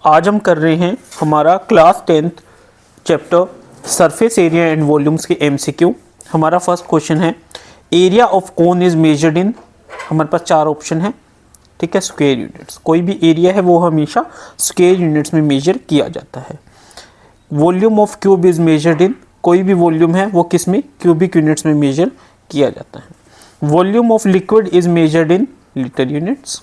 आज हम कर रहे हैं हमारा class 10th chapter surface area and volumes के एमसीक्यू। हमारा फर्स्ट क्वेश्चन है area of cone is measured in, हमारे पास चार ऑप्शन है, ठीक है, स्क्वायर यूनिट्स। कोई भी एरिया है वो हमेशा स्क्वायर यूनिट्स में मेजर किया जाता है। Volume of cube is measured in, कोई भी वॉल्यूम है वो किस में, क्यूबिक यूनिट्स में मेजर किया जाता है। Volume of liquid is measured in litre units.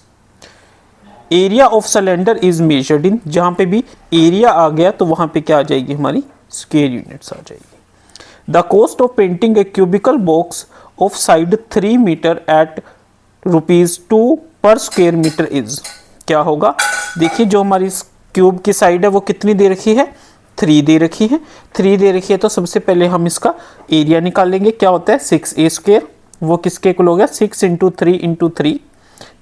Area of cylinder is measured in, जहां पे भी एरिया आ गया तो वहां पे क्या आ जाएगी, हमारी स्क्वायर यूनिट्स आ जाएगी। The cost of painting a cubical box of side 3 metre at ₹2 per square metre is, क्या होगा। देखिए जो हमारी क्यूब की साइड है वो कितनी दे रखी है, 3 दे रखी है। 3 दे रखी है तो सबसे पहले हम इसका एरिया निकालेंगे, क्या होता है 6a स्क्वायर, वो किसके इक्वल हो गया 6 × 3 × 3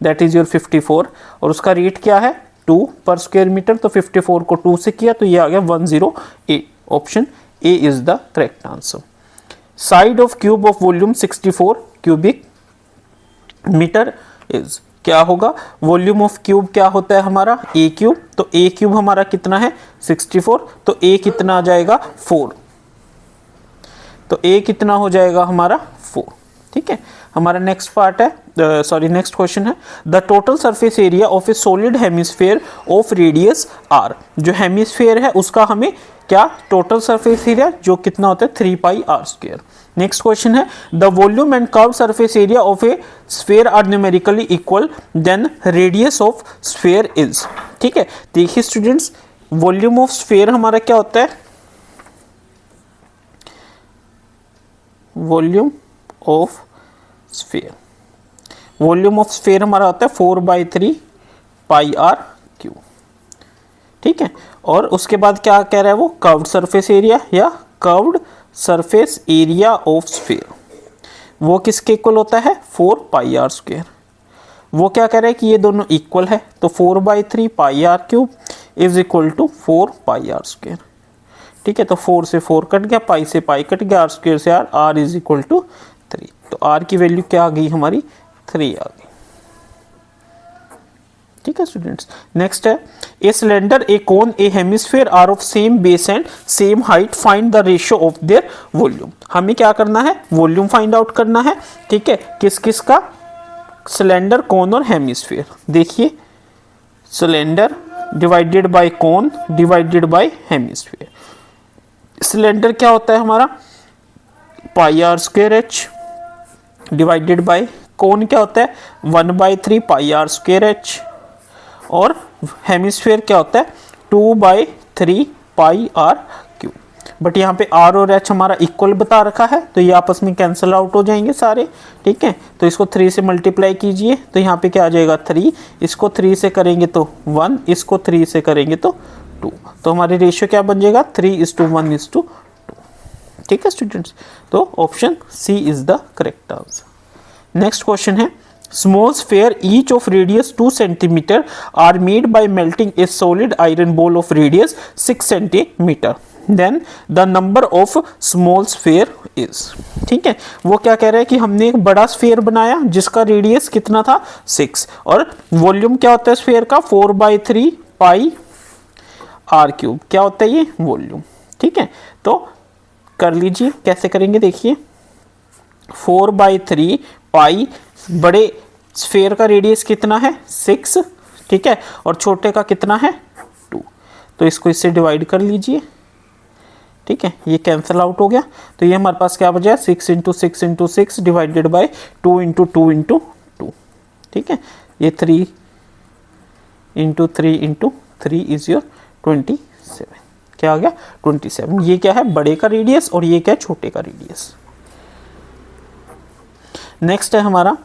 दैट इज योर 54, और उसका रेट क्या है 2 पर स्क्वायर मीटर, तो 54 को 2 से किया तो ये आ गया 10A। Option A is the correct answer. Side of cube of volume 64 cubic metre is, क्या होगा, वॉल्यूम ऑफ क्यूब क्या होता है हमारा ए क्यूब, तो ए क्यूब हमारा कितना है 64, तो ए कितना आ जाएगा 4, तो ए कितना हो जाएगा हमारा 4, ठीक है। हमारा नेक्स्ट पार्ट है, नेक्स्ट क्वेश्चन है the total surface area of a solid hemisphere of radius r, जो हेमिस्फेयर है उसका हमें क्या टोटल सरफेस एरिया जो कितना होता है 3πr²। नेक्स्ट क्वेश्चन है the volume and curve surface area of a sphere are numerically equal then radius of sphere is, ठीक है। देखिए स्टूडेंट्स वॉल्यूम ऑफ स्फीयर हमारा क्या होता है, volume of sphere, volume of sphere हमारा होता है 4/3πr², ठीक है। और उसके बाद क्या कह रहा है वो कर्व्ड सरफेस एरिया या curved surface area of sphere, वो किसके इक्वल होता है 4πr²। वो क्या कह रहा है कि ये दोनों इक्वल है, तो 4/3πr³ is equal to 4πr², ठीक है। तो 4 से 4 कट गया, पाई से पाई कट गया, r² से r इज इक्वल टू 3, तो r की वैल्यू क्या आ गई हमारी 3 आ गई, ठीक है स्टूडेंट्स। नेक्स्ट है a cylinder a cone a hemisphere are of same base and same height, find the ratio of their volume. हमें क्या करना है, वॉल्यूम फाइंड आउट करना है, ठीक है। किस किस का, सिलेंडर, कोन और हेमिस्फीयर। देखिए cylinder divided by cone divided by hemisphere. Cylinder क्या होता है हमारा πr²h डिवाइडेड बाय कोन क्या होता है 1/3πr²h, और हेमिस्फीयर क्या होता है 2/3πr³। बट यहाँ पे r और h हमारा इक्वल बता रखा है तो ये आपस में कैंसिल आउट हो जाएंगे सारे, ठीक है। तो इसको 3 से मल्टीप्लाई कीजिए तो यहाँ पे क्या आ जाएगा 3, इसको 3 से करेंगे तो 1, इसको 3 से करेंगे तो 2, तो हमारी रेशियो क्या बन जाएगा 3:1:2, ठीक है स्टूडेंट्स। तो option C is the correct answer. Next question है small sphere each of radius 2 centimetre are made by melting a solid iron ball of radius 6 centimetre, then the number of small sphere is, ठीक है। वो क्या कह रहा है कि हमने एक बड़ा स्फीयर बनाया जिसका रेडियस कितना था 6, और वॉल्यूम क्या होता है स्फीयर का 4/3πr³, क्या होता है ये वॉल्यूम, ठीक है। तो कर लीजिए कैसे करेंगे, देखिए 4/3π, बड़े स्फीयर का रेडियस कितना है 6, ठीक है, और छोटे का कितना है 2, तो इसको इससे डिवाइड कर लीजिए, ठीक है। ये कैंसिल आउट हो गया तो ये हमारे पास क्या बचा 6 × 6 × 6 डिवाइडेड बाय 2 × 2 × 2, ठीक है। ये 3 × 3 × 3 इज योर 27, क्या आ गया 27। ये क्या है बड़े का रेडियस और ये क्या है छोटे का रेडियस। नेक्स्ट है हमारा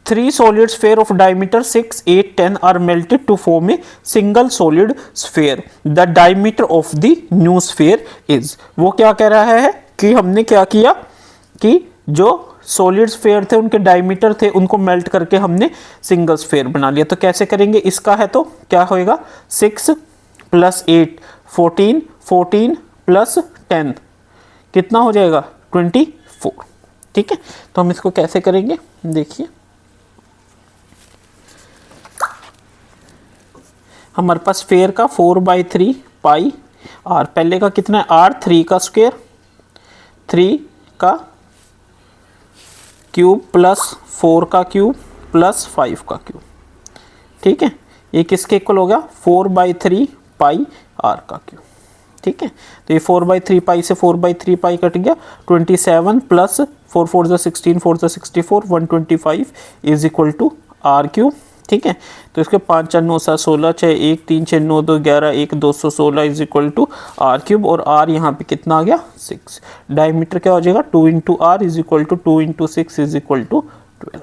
3 solid sphere of diameter 6, 8, 10 are melted to form a single solid sphere. The diameter of the new sphere is, वो क्या कह रहा है कि हमने क्या किया कि जो सॉलिड स्फीयर थे उनके डायमीटर थे उनको मेल्ट करके हमने सिंगल स्फीयर बना लिया। तो कैसे करेंगे, इसका है तो क्या होएगा 6 + 8 14, 14 + 10 कितना हो जाएगा 24, ठीक है। तो हम इसको कैसे करेंगे, देखिए हमारे पास स्फीयर का 4/3 पाई आर, पहले का कितना है आर, 3 का स्क्वायर, 3 का क्यूब प्लस 4 का क्यूब प्लस 5 का क्यूब। ठीक है, ये किसके इक्वल हो गया 4/3 पाई आर का क्यूब। ठीक है, तो ये 4/3 पाई से 4/3 पाई कट गया, 27 प्लस 4 4 ज़ा 16 4 ज़ा 64 125 is equal to r cube. ठीक है, तो इसके 5 4 9 7 16 6 1 3 6 9 2 11 1 216 is equal to r cube, और आर यहाँ पे कितना आ गया 6। डायमीटर क्या हो जाएगा 2 into r is equal to 2 into 6 is equal to 12।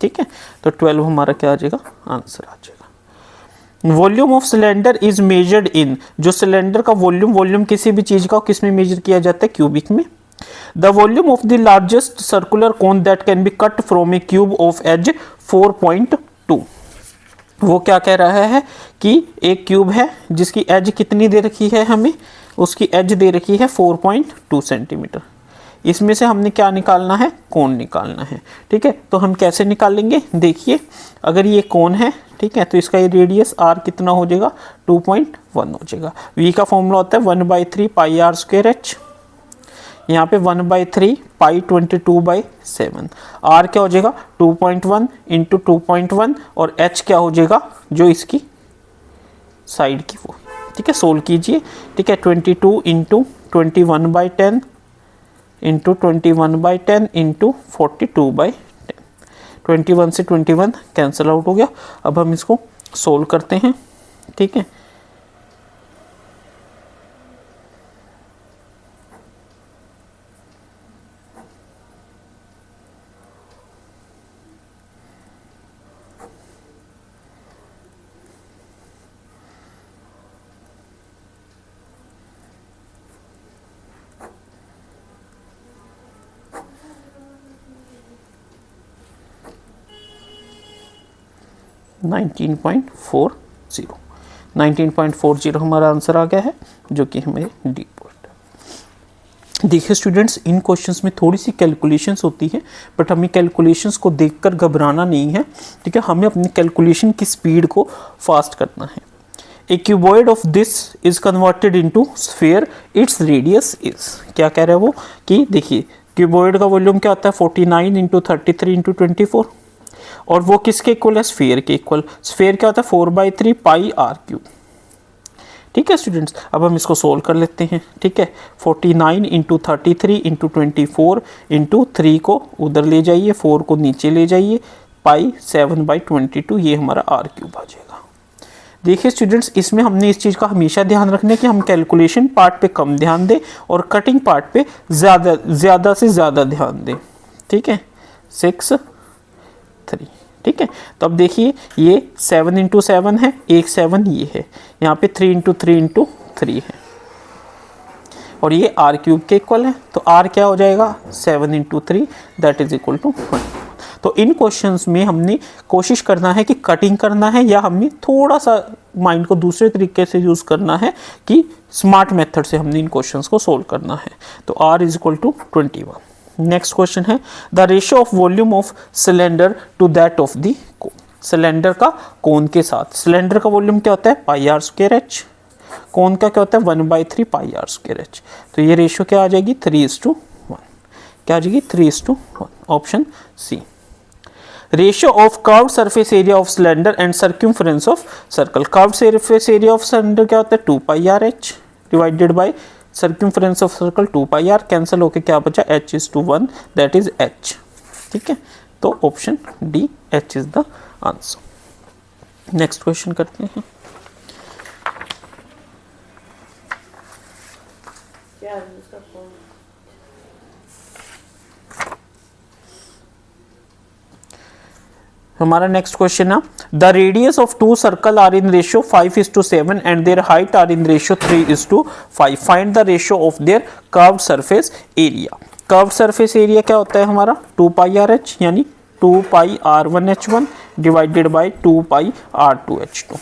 ठीक है, तो 12 हमारा क्या आ जाएगा आंसर आ जाएगा। Volume of cylinder is measured in, जो सिलेंडर का वॉल्यूम किसी भी चीज का किस में मेजर किया जाता है क्यूबिक में। The volume of the largest circular cone that can be cut from a cube of edge 4.2। वो क्या कह रहा है कि एक क्यूब है जिसकी एज कितनी दे रखी है, हमें उसकी एज दे रखी है 4.2 सेंटीमीटर। इसमें से हमने क्या निकालना है कोण निकालना है। ठीक है, तो हम कैसे निकालेंगे, देखिए अगर ये कोण है, ठीक है, तो इसका ये रेडियस r कितना हो जाएगा 2.1 हो जाएगा। v का फॉर्मूला होता है 1/3 पाई आर स्क्वायर h, यहाँ पे 1/3 पाई 22/7, r क्या हो जाएगा 2.1 इंटू 2.1 और h क्या हो जाएगा जो इसकी साइड की वो। ठीक है, सोल्व कीजिए। ठीक है, 22 इंटू 21/10 इंटू 21/10 इंटू 42/10, 21 से 21 कैंसिल आउट हो गया। अब हम इसको सोल्व करते हैं। ठीक है, $19.40 19.40 हमारा आंसर आ गया है, जो कि हमें डी पॉइंट। देखिए स्टूडेंट्स, इन क्वेश्चंस में थोड़ी सी कैलकुलेशंस होती है, बट हमें कैलकुलेशंस को देखकर घबराना नहीं है। ठीक है, हमें अपनी कैलकुलेशन की स्पीड को फास्ट करना है। A cuboid of this is converted into sphere, its radius is, क्या कह रहा है वो कि देखिए क्यूबॉइड का वॉल्यूम क्या होता है 49 इंटू 33 इंटू 24, और वो किसके इक्वल है स्फीयर के इक्वल। स्फीयर क्या होता है 4/3 पाई आर क्यूब। ठीक है स्टूडेंट्स, अब हम इसको सोल्व कर लेते हैं। ठीक है, 49 इंटू 33 इंटू 24 इंटू 3 को उधर ले जाइए, 4 को नीचे ले जाइए, पाई 7/22, ये हमारा आर क्यूब आ जाएगा। देखिए स्टूडेंट्स, इसमें हमने इस चीज़ का हमेशा ध्यान रखना है कि हम कैलकुलेशन पार्ट पे कम ध्यान दें और कटिंग पार्ट पे ज़्यादा से ज़्यादा ध्यान दें। ठीक है, 6 3। ठीक है, तो अब देखिए ये 7 इंटू 7 है, एक 7 ये है, यहाँ पे 3 इंटू 3 इंटू 3 है, और ये आर क्यूब के इक्वल है। तो आर क्या हो जाएगा 7 into 3 that is equal to 1। तो इन क्वेश्चंस में हमने कोशिश करना है कि कटिंग करना है, या हमने थोड़ा सा माइंड को दूसरे तरीके से यूज़ करना है कि स्मार्ट मेथड से हमने इन क्वेश्चंस को सोल्व करना है। तो are is equal to 21। Next question है the ratio of volume of cylinder to that of the cone. Cylinder का कोन के साथ, सिलेंडर का वॉल्यूम क्या होता है पाई आर स्क्वायर एच, कोन का क्या होता है 1/3 पाई आर स्क्वायर एच। तो ये रेशियो क्या आ जाएगी 3:1, क्या आ जाएगी 3:1, option C. Ratio of curved surface area of cylinder and circumference of circle. Curved surface area of cylinder क्या होता है 2 pi R H divided by circumference of circle 2 pi R, cancel होके क्या बचा h/1 दैट इज h। ठीक है, तो option D h is the answer. Next question करते हैं। हमारा नेक्स्ट क्वेश्चन है the radius of 2 circle are in ratio 5:7 and their height are in ratio 3:5। Find the ratio of their curved surface area. Curved surface area क्या होता है हमारा 2 pi R H, यानी 2 पाई r1h1 divided by 2 pi r2h2।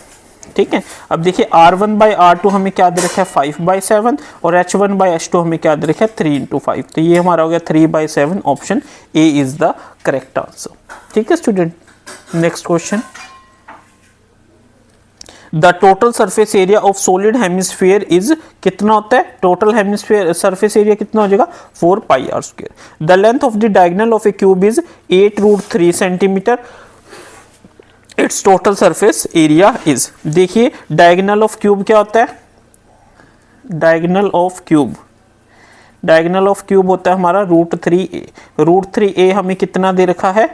ठीक है, अब देखिए r1/r2 हमें क्या दे रखा है 5/7 और h1/h2 हमें क्या दे रखा है 3:5। तो ये हमारा हो गया 3/7, option A is the correct answer. ठीक है student, next question the total surface area of solid hemisphere is, कितना होता है टोटल हेमिस्फीयर सरफेस एरिया कितना हो जाएगा 4 pi are square. The length of the diagonal of a cube is 8√3 centimetre, its total surface area is. देखिए diagonal of cube क्या होता है, diagonal of cube, diagonal of cube होता है हमारा √3a। √3a हमें कितना दे रखा है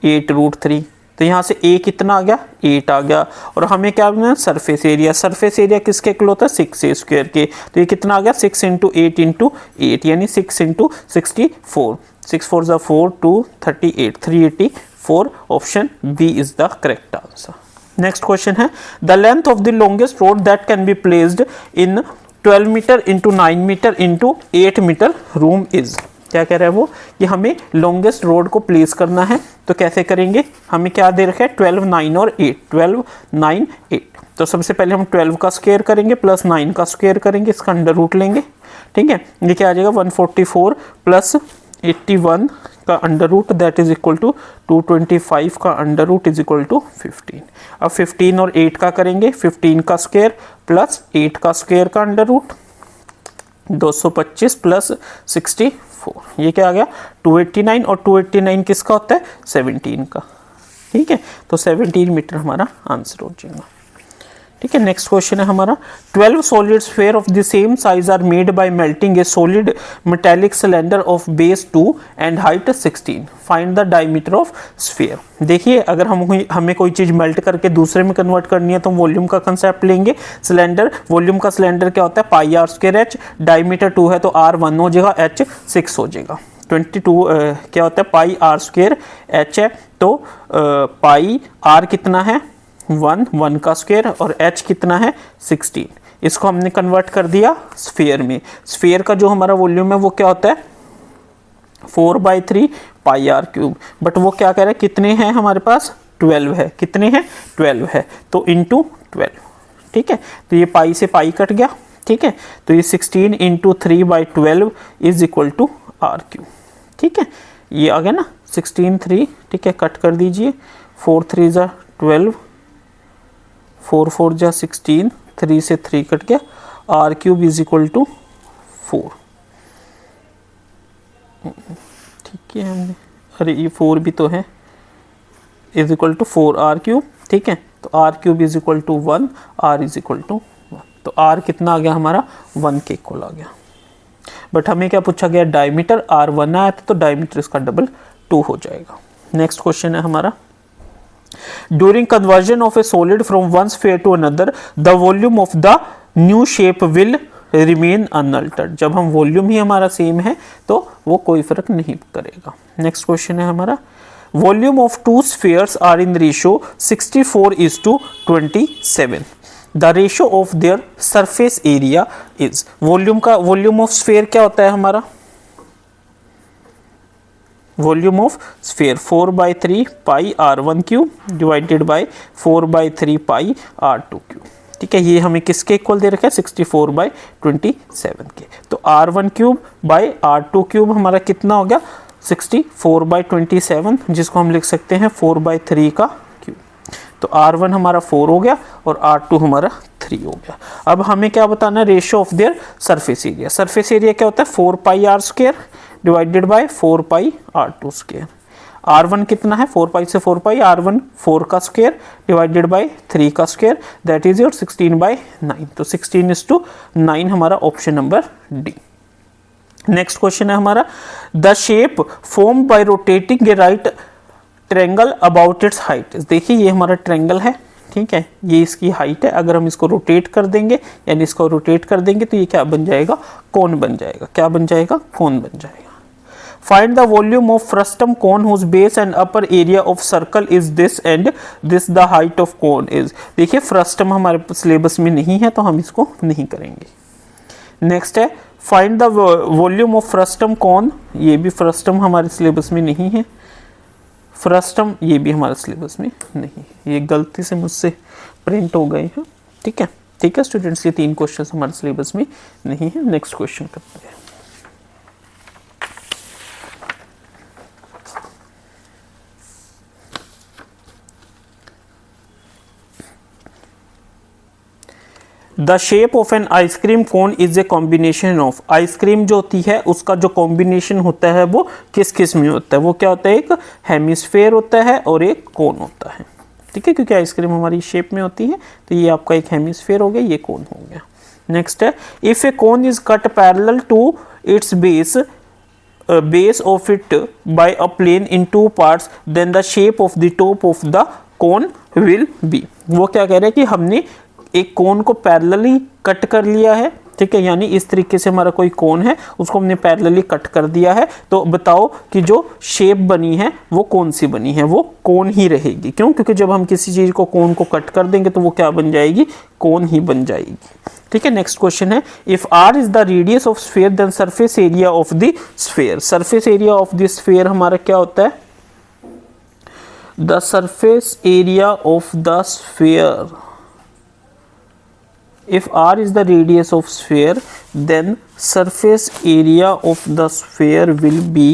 8√3, तो यहाँ से a कितना आ गया 8 आ गया, और हमें क्या करना है सरफेस एरिया, सरफेस एरिया किसके इक्वल होता है 6a स्क्वायर के, तो ये कितना आ गया 6 × 8 × 8 यानी 6 × 64, 6 4 = 4 2 38 384, option B is the correct answer. Next question है the length of the longest road that can be placed in 12 metre into 9 metre into 8 metre room is. क्या कह रहा है वो, कि हमें लॉन्गेस्ट रोड को प्लेस करना है, तो कैसे करेंगे, हमें क्या दे रखा है 12 9 और 8, 12 9 8, तो सबसे पहले हम 12 का स्क्वायर करेंगे प्लस 9 का स्क्वायर करेंगे, इसका अंडर रूट लेंगे, ठीक है, ये क्या आ जाएगा 144 प्लस 81 का under root that is equal to 225 का under root is equal to 15। अब 15 और 8 का करेंगे, 15 का स्क्वायर प्लस 8 का स्क्वायर का अंडर रूट 225 प्लस 64, ये क्या आ गया 289, और 289 किसका होता है 17 का, ठीक है, तो 17 मीटर हमारा आंसर हो जाएगा। ठीक है, नेक्स्ट क्वेश्चन है हमारा 12 solid sphere of the same size are made by melting a solid metallic cylinder of base 2 and height 16, find the diameter of sphere. देखिए अगर हमें कोई चीज मेल्ट करके दूसरे में कन्वर्ट करनी है तो वॉल्यूम का कंसेप्ट लेंगे, सिलेंडर वॉल्यूम का सिलेंडर क्या होता है pi are square H, diameter 2 है तो आर 1 हो जाएगा, एच 6 हो जाएगा, 22 क्या होता है पाई आर स्क्वायर एच है, तो पाई आर कितना है 1 का स्क्वायर और h कितना है 16, इसको हमने कन्वर्ट कर दिया स्फीयर में। स्फीयर का जो हमारा वॉल्यूम है वो क्या होता है 4/3 पाई आर क्यूब, बट वो क्या कह रहा है कितने हैं हमारे पास 12 है, कितने हैं 12 है, तो इंटू 12, ठीक है, तो ये पाई से पाई कट गया, ठीक है, तो ये 16 × 3/12 is equal to r cube, ठीक है, ये आ गया ना 16 3, ठीक है, कट कर दीजिए, 4 3 = 12, 4 4 = 16, 3 से 3 कट गया, r cube is equal to 4, ठीक है, हमने अरे ये 4 भी तो है, is equal to 4 r cube, ठीक है, तो r cube is equal to 1, r is equal to 1, तो आर कितना आ गया हमारा 1 के इक्वल आ गया, बट हमें क्या पूछा गया डायमीटर, आर 1 आया था तो डायमीटर इसका डबल 2 हो जाएगा। नेक्स्ट क्वेश्चन है हमारा During conversion of a solid from one sphere to another, the volume of the new shape will remain unaltered। जब हम वॉल्यूम ही हमारा सेम है तो वो कोई फर्क नहीं करेगा। नेक्स्ट क्वेश्चन है हमारा volume of two spheres are in ratio 64:27। The ratio of their surface area is. Volume of sphere क्या होता है हमारा volume of sphere 4/3 pi r1 cube divided by 4/3 pi r2 cube, ठीक है, ये हमें किसके इक्वल दे रखा है 64/27 के, तो r1 cube by r2 cube हमारा कितना हो गया 64/27, जिसको हम लिख सकते हैं 4/3 का क्यूब, तो r1 हमारा 4 हो गया और r2 हमारा 3 हो गया। अब हमें क्या बताना है ratio of their surface area. Surface area क्या होता है 4 पाई r square divided by 4 pi r2 square. r1 कितना है 4 पाई से 4 पाई, r1 4 का स्क्वायर डिवाइडेड बाय 3 का स्क्वायर दैट इज योर 16/9, तो 16:9 हमारा option number D. Next question है हमारा the shape form by rotating A right triangle about it's height. देखिए ये हमारा ट्रायंगल है, ठीक है, ये इसकी हाइट है, अगर हम इसको रोटेट कर देंगे यानी इसको रोटेट कर देंगे तो ये क्या बन जाएगा कोन बन जाएगा, क्या बन जाएगा कोन बन जाएगा। Find the volume of frustum cone whose base and upper area of circle is this and this the height of cone is। देखिए फ्रस्टम हमारे सिलेबस में नहीं है तो हम इसको नहीं करेंगे। नेक्स्ट है find the volume of frustum cone, ये भी फ्रस्टम हमारे सिलेबस में नहीं है, फ्रस्टम ये भी हमारे सिलेबस में नहीं है, ये गलती से मुझसे प्रिंट हो गए हैं, ठीक है, ठीक है स्टूडेंट्स, ये 3 क्वेश्चन हमारे सिलेबस में नहीं है। नेक्स्ट क्वेश्चन करते हैं। The shape of an ice cream cone is a combination of, ice cream जो होती है उसका जो कॉम्बिनेशन होता है वो किस किस में होता है, वो क्या होता है, एक हेमिस्फेयर होता है और एक कोन होता है, ठीक है, क्योंकि आइसक्रीम हमारी शेप में होती है, तो ये आपका एक हेमिस्फेयर हो गया, ये कोन हो गया। नेक्स्ट है, if a cone is cut parallel to its base of it by a plane in two parts, then the shape of the top of the cone will be। वो क्या कह रहे हैं कि हमने एक कोन को पैरेलली कट कर लिया है, ठीक है, यानी इस तरीके से हमारा कोई कोन है उसको हमने पैरेलली कट कर दिया है, तो बताओ कि जो शेप बनी है वो कौन सी बनी है, वो कोन ही रहेगी। क्यों? क्योंकि जब हम किसी चीज को कोन को कट कर देंगे तो वो क्या बन जाएगी, कोन ही बन जाएगी, ठीक है। नेक्स्ट क्वेश्चन है, if r is the radius of sphere then surface area of the sphere. Surface area of the sphere हमारा क्या होता है, the surface area of the sphere, if r is the radius of sphere then surface area of the sphere will be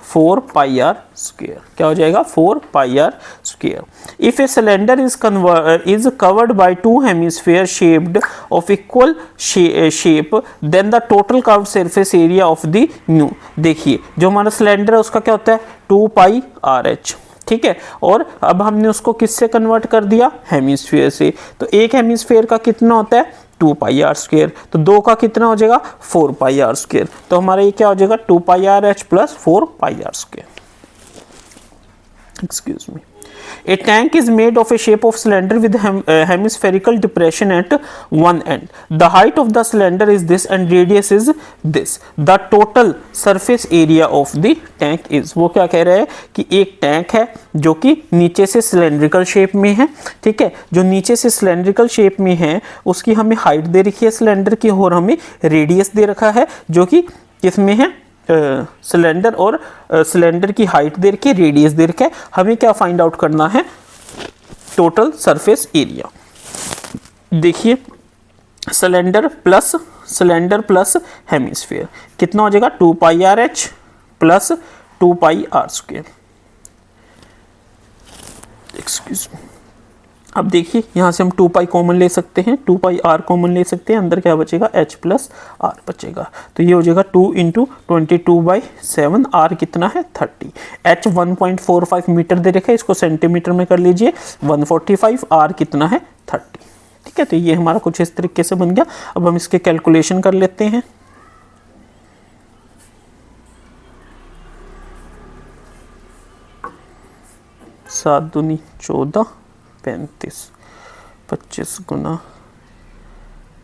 4 pi r square। क्या हो जाएगा, 4 pi r square। if a cylinder is covered by two hemispheres shaped of equal shape then the total curved surface area of the new। देखिए जो हमारा cylinder है उसका क्या होता है, 2 pi r h, ठीक है, और अब हमने उसको किससे कन्वर्ट कर दिया, हेमिस्फीयर से, तो एक हेमिस्फीयर का कितना होता है, 2 पाई आर स्क्वायर, तो दो का कितना हो जाएगा, 4 पाई आर स्क्वायर, तो हमारा ये क्या हो जाएगा, 2 pi R H plus 4 pi are square. Excuse me. A tank is made of a shape of cylinder with hemispherical depression at one end. The height of the cylinder is this and radius is this. The total surface area of the tank is। वो क्या कह रहे हैं कि एक tank है जो कि नीचे से सिलेंड्रिकल शेप में है, ठीक है, जो नीचे से सिलेंड्रिकल शेप में है उसकी हमें हाइट दे रखी है सिलेंडर की और हमें रेडियस दे रखा है जो कि किसमें है, सिलेंडर, और सिलेंडर की हाइट दे रखी है, रेडियस दे रखा है, हमें क्या फाइंड आउट करना है, टोटल सरफेस एरिया। देखिए सिलेंडर प्लस हेमिस्फीयर कितना हो जाएगा, 2 pi R H plus 2 pi are square. Excuse me. अब देखिए यहाँ से हम 2 पाई कॉमन ले सकते हैं, 2 पाई आर कॉमन ले सकते हैं, अंदर क्या बचेगा, h प्लस आर बचेगा, तो ये हो जाएगा 2 इंटू 22/7, आर कितना है 30, h 1.45 मीटर दे रखा है, इसको सेंटीमीटर में कर लीजिए 145, आर कितना है 30, ठीक है, तो ये हमारा कुछ इस तरीके से बन गया। अब हम इसके कैलकुलेशन कर लेते हैं। सात दूनी 14, 35, 25 गुना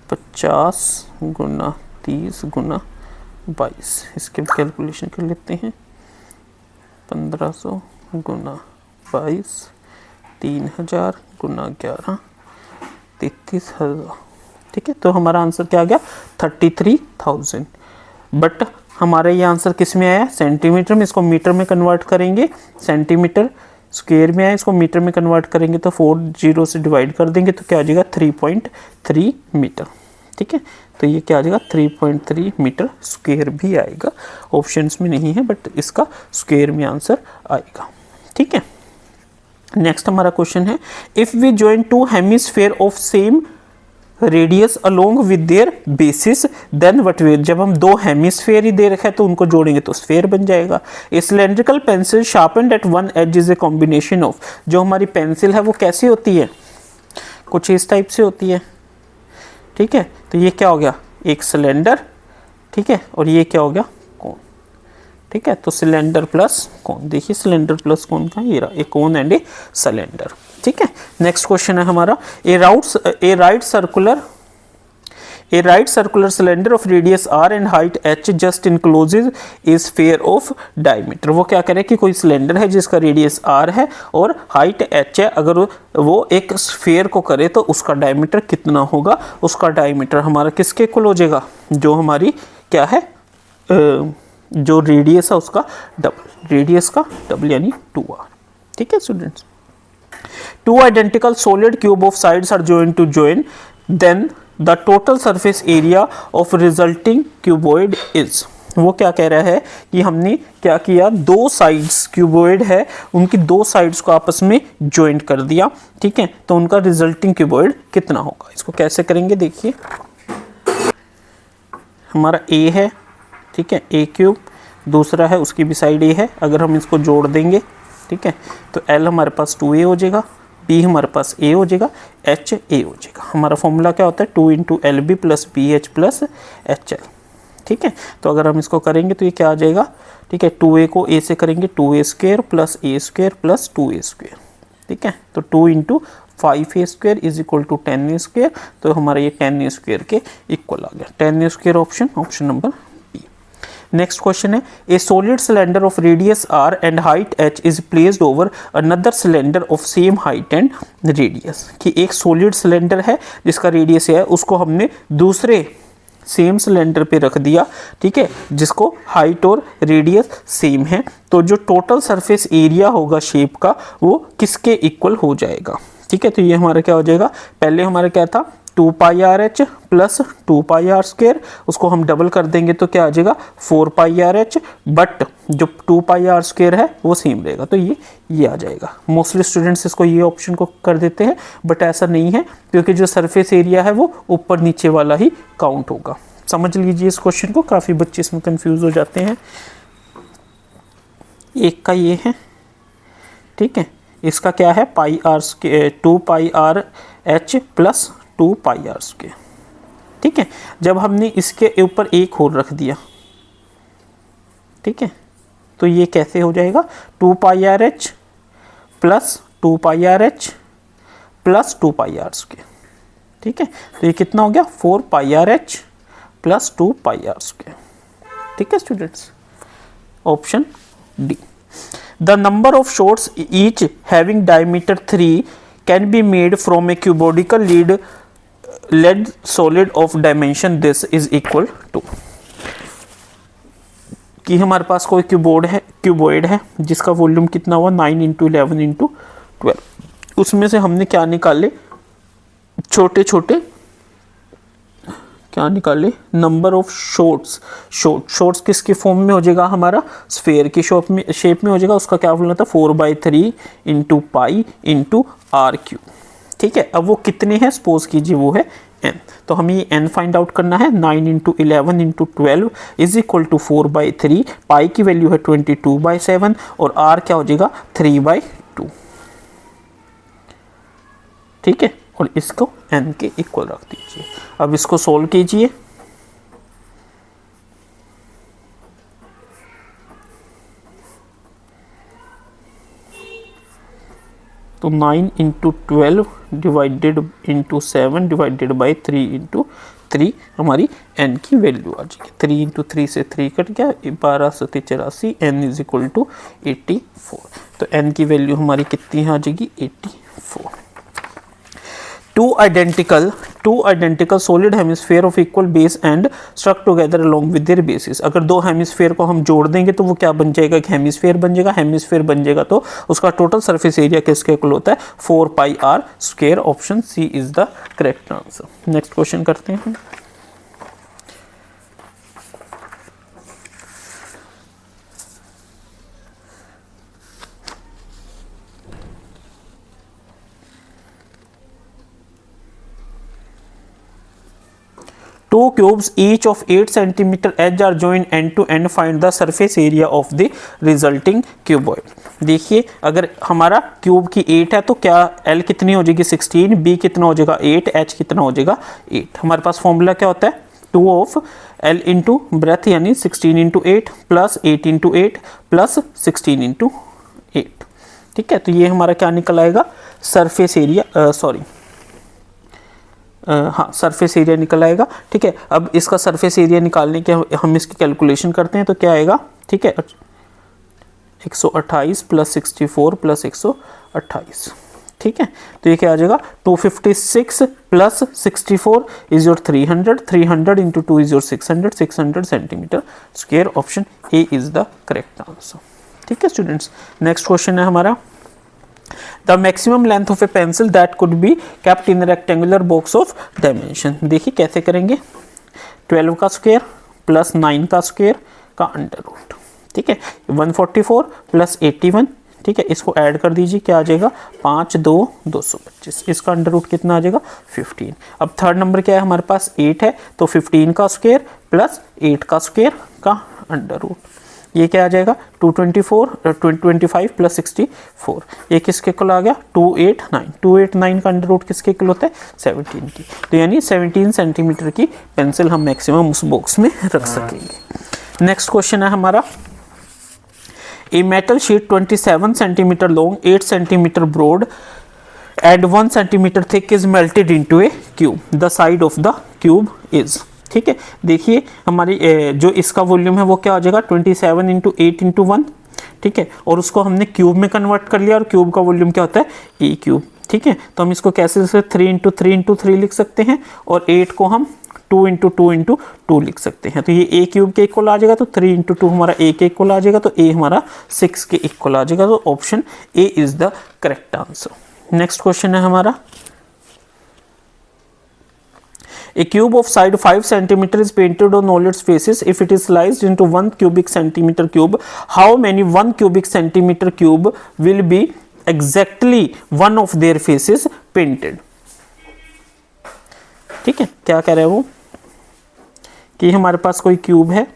50 गुना 30 गुना 22, इसके कैलकुलेशन कर लेते हैं, 1500 गुना 22, 3000 गुना 11, 33,000, ठीक है, तो हमारा आंसर क्या आ गया, 33,000। बट हमारा ये आंसर किस में आया, सेंटीमीटर में, इसको मीटर में कन्वर्ट करेंगे, सेंटीमीटर स्क्वायर में आया, इसको मीटर में कन्वर्ट करेंगे तो 4 0 से डिवाइड कर देंगे तो क्या आ जाएगा, 3.3 मीटर, ठीक है, तो ये क्या आ जाएगा, 3.3 मीटर स्क्वायर भी आएगा, ऑप्शंस में नहीं है बट इसका स्क्वायर में आंसर आएगा, ठीक है। नेक्स्ट हमारा क्वेश्चन है, if we join two hemisphere of same radius along with their bases then what will. जब हम दो हेमिस्फीयर ही दे रखा है तो उनको जोड़ेंगे तो स्फीयर बन जाएगा। A cylindrical pencil sharpened at one edge is a combination of, जो हमारी पेंसिल है वो कैसी होती है, कुछ इस टाइप से होती है, ठीक है, तो ये क्या हो गया, एक सिलेंडर, ठीक है, और ये क्या हो गया, कोन, ठीक है, तो सिलेंडर प्लस कोन, देखिए सिलेंडर प्लस कोन का ये रहा, एक कोन एंड ए सिलेंडर, ठीक है। नेक्स्ट क्वेश्चन है हमारा, a right circular cylinder of radius r and height h just encloses a sphere of diameter. वो क्या करे कि कोई सिलेंडर है जिसका रेडियस r है और हाइट h है, अगर वो एक स्फीयर को करे तो उसका डायमीटर कितना होगा, उसका डायमीटर हमारा किसके इक्वल हो जाएगा, जो हमारी क्या है, जो रेडियस है उसका डबल, रेडियस का डबल यानी 2r, ठीक है students. Two identical solid cube of sides are joined to join, then the total surface area of resulting cuboid is। वो क्या कह रहा है कि हमने क्या किया, दो साइड्स क्यूबॉइड है, उनकी दो साइड्स को आपस में ज्वाइंट कर दिया, ठीक है, तो उनका रिजल्टिंग क्यूबॉइड कितना होगा। इसको कैसे करेंगे, देखिए हमारा ए है, ठीक है, ए क्यूब, दूसरा है उसकी भी साइड ए है, अगर हम इसको जोड़ देंगे, ठीक है, तो एल हमारे पास 2a हो जाएगा, बी हमारे पास a हो जाएगा, h a हो जाएगा। हमारा फॉर्मूला क्या होता है, 2 × LB + BH + HL, ठीक है। तो अगर हम इसको करेंगे तो ये क्या आ जाएगा, ठीक है, 2a को a से करेंगे 2a² + a² + 2a², ठीक है, तो 2 × 5a² = 10a², तो हमारा ये 10a² के इक्वल आ गया, 10a² option number B. Next question है, a solid cylinder of radius r and height h is placed over another cylinder of same height and radius, कि एक सॉलिड सिलेंडर है जिसका रेडियस है, उसको हमने दूसरे सेम सिलेंडर पे रख दिया, ठीक है, जिसको हाइट और रेडियस सेम है, तो जो टोटल सरफेस एरिया होगा शेप का वो किसके इक्वल हो जाएगा, ठीक है। तो ये हमारा क्या हो जाएगा, पहले हमारा क्या था 2πrh + 2πr², उसको हम डबल कर देंगे तो क्या आ जाएगा 4πrh, बट जो 2πr² है वो सेम रहेगा, तो ये आ जाएगा। मोस्टली स्टूडेंट्स इसको ये ऑप्शन को कर देते हैं, बट ऐसा नहीं है, क्योंकि जो सरफेस एरिया है वो ऊपर नीचे वाला ही काउंट होगा। समझ लीजिए इस क्वेश्चन को, काफ़ी बच्चे इसमें कंफ्यूज हो जाते हैं। एक का ये है, ठीक है, इसका क्या है 2πrh + 2πr², ठीक है। जब हमने इसके ऊपर एक और रख दिया, ठीक है, तो ये कैसे हो जाएगा 2πrh + 2πrh + 2πr², ठीक है, तो ये कितना हो गया 4πrh + 2πr², ठीक है students, option D. The number of shots each having diameter 3 can be made from a cuboidal lead solid of dimension this is equal to, कि हमारे पास कोई क्यूबॉइड है जिसका वॉल्यूम कितना हुआ 9 × 11 × 12, उसमें से हमने क्या निकाले, छोटे छोटे क्या निकाले, नंबर ऑफ शॉट्स किसके फॉर्म में हो जाएगा, हमारा स्फेयर की शेप में हो जाएगा, उसका क्या फॉर्मूला था 4/3 × पाई × r³, ठीक है। अब वो कितने हैं, सपोज कीजिए वो है n, तो हमें ये n फाइंड आउट करना है, 9 × 11 × 12 = 4/3, पाई की वैल्यू है 22/7 और r क्या हो जाएगा 3/2, ठीक है, और इसको n के इक्वल रख दीजिए। अब इसको सोल्व कीजिए, तो 9 × 12 / 7 / 3 × 3 हमारी n की वैल्यू आ जाएगी, 3 × 3 से 3 कट गया, 12 × 7 = 84, n = 84, तो n की वैल्यू हमारी कितनी आ जाएगी 84। Two identical solid hemisphere of equal base and stuck together along with their bases, अगर दो हेमिस्फेयर को हम जोड़ देंगे तो वो क्या बन जाएगा, एक हेमिस्फेयर बन जाएगा, तो उसका टोटल सरफेस एरिया किसके इक्वल होता है 4πr², option C is the correct answer. Next question करते हैं। Two cubes each of 8 cm edge are joined end to end. Find the surface area of the resulting cuboid. देखिए अगर हमारा cube की 8 है तो क्या L कितनी हो जाएगी 16, B कितना हो जाएगा 8, H कितना हो जाएगा 8। हमारे पास फॉर्मूला क्या होता है 2 ऑफ L इंटू ब्रेथ यानी 16 × 8 प्लस 8 × 8 प्लस 16 × 8। ठीक है, तो ये हमारा क्या निकल आएगा सरफेस एरिया, सरफेस एरिया निकल आएगा। ठीक है, अब इसका सरफेस एरिया निकालने के हम इसकी कैलकुलेशन करते हैं तो क्या आएगा, ठीक है 128 प्लस 64 प्लस 128। ठीक है, तो ये क्या आ जाएगा 256 plus 64 is your 300, 300 into 2 is your 600, 600 centimetre square. Option A is the correct answer. ठीक है स्टूडेंट्स, नेक्स्ट क्वेश्चन है हमारा The maximum length of a pencil that could be kept in a rectangular box of dimension। देखिए कैसे करेंगे 12 का square plus 9 का square का अंडर रूट। ठीक है, 144 प्लस 81, ठीक है, इसको ऐड कर दीजिए, क्या आ जाएगा 5 2 225, इसका अंडर रूट कितना आ जाएगा 15। अब थर्ड नंबर क्या है हमारे पास 8 है, तो 15 का स्क्वायर प्लस 8 का स्क्वायर का अंडर रूट, ये क्या आ जाएगा 225 प्लस 64, ये किसके इक्वल आ गया 289। 289 का अंडर रूट किसके इक्वल होता है 17 की, तो यानी 17 सेंटीमीटर की पेंसिल हम मैक्सिमम उस बॉक्स में रख सकेंगे। नेक्स्ट क्वेश्चन है हमारा, A metal sheet 27 centimeter long, 8 centimeter broad and 1 centimeter thick is melted into a cube. The side of the cube is, ठीक है, देखिए हमारी जो इसका वॉल्यूम है वो क्या हो जाएगा 27 इंटू 8 इंटू 1, ठीक है, और उसको हमने क्यूब में कन्वर्ट कर लिया, और क्यूब का वॉल्यूम क्या होता है ए क्यूब। ठीक है, तो हम इसको कैसे 3 इंटू 3 इंटू 3 लिख सकते हैं, और 8 को हम 2 इंटू 2 इंटू 2 लिख सकते हैं, तो ये ए क्यूब के इक्वल आ जाएगा, तो 3 इंटू 2 हमारा ए के इक्वल आ जाएगा, तो ए हमारा 6 के इक्वल आ जाएगा, तो option A is the correct answer. Next question है हमारा, A cube of side 5 cm is painted on all its faces. If it is sliced into 1 cubic centimeter cube, how many 1 cubic centimeter cube will be exactly one of their faces painted? ठीक है, क्या कह रहे हैं वो कि हमारे पास कोई क्यूब है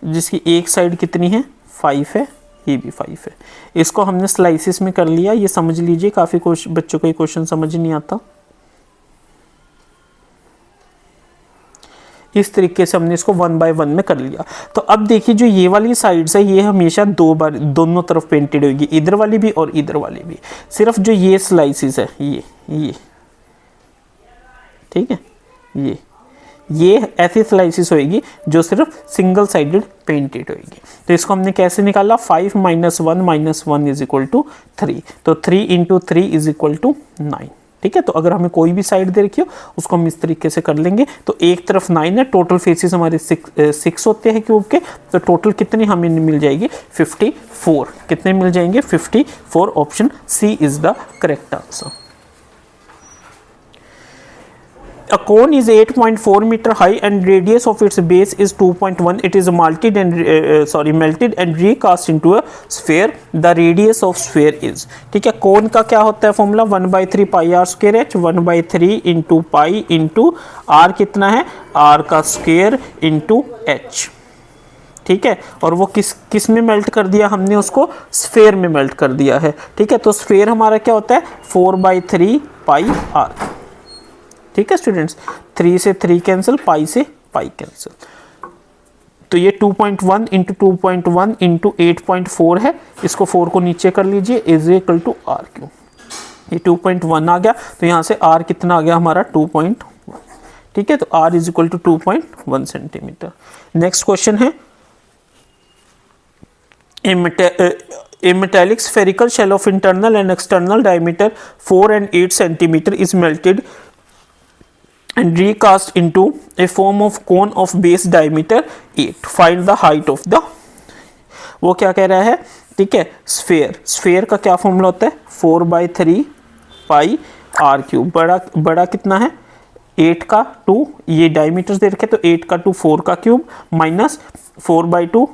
जिसकी एक साइड कितनी है 5 है, ये भी 5 है, इसको हमने स्लाइसिस में कर लिया, ये समझ लीजिए, काफ़ी बच्चों को ये क्वेश्चन समझ नहीं आता, इस तरीके से हमने इसको 1 बाय 1 में कर लिया। तो अब देखिए जो ये वाली साइड्स है ये हमेशा 2 बार दोनों तरफ पेंटेड होगी, इधर वाली भी और इधर वाली भी, सिर्फ जो ये स्लाइसिस है ये ठीक है, ये ऐसी स्लाइसिस होगी जो सिर्फ सिंगल साइडेड पेंटेड होगी। तो इसको हमने कैसे निकाला 5 - 1 इज इक्वल टू 3, तो 3 इंटू 3 इज इक्वल टू 9। ठीक है, तो अगर हमें कोई भी साइड दे रखी हो उसको हम इस तरीके से कर लेंगे, तो एक तरफ 9 है, टोटल फेसेस हमारे 6 होते हैं क्यूब के, तो टोटल कितनी हमें मिल जाएगी 54, कितने मिल जाएंगे 54, option C is the correct answer. A cone is 8.4 meter high and radius of its base is 2.1. It is melted and recast into a sphere. The radius of sphere is, ठीक है, कोन का क्या होता है formula 1/3 pi are square h, 1/3 into pi into r कितना है are का square into H. ठीक है, और वो किस में मेल्ट कर दिया हमने उसको स्फेयर में मेल्ट कर दिया है। ठीक है, तो स्फेयर हमारा क्या होता है 4/3 पाई आर। ठीक है स्टूडेंट्स, 3 से 3 कैंसिल, पाई से पाई कैंसिल, तो ये 2.1 इंटू 2.1 इंटू 8.4 है, इसको 4 को नीचे कर लीजिए, is equal to r cube, ये 2.1 आ गया, तो यहाँ से आर कितना आ गया हमारा 2.1। ठीक है, तो are is equal to 2.1 centimetre. Next question है, A metallic spherical shell of internal and external diameter 4 and 8 centimeter is melted and recast into a form of cone of base diameter 8. Find the height of the, वो क्या कह रहा है, ठीक है, sphere का क्या फॉर्मूला होता है 4/3 पाई आर क्यूब, बड़ा कितना है 8 का 2, ये डायमीटर्स दे रखे, तो 8 का 2 4 का क्यूब माइनस 4/2 2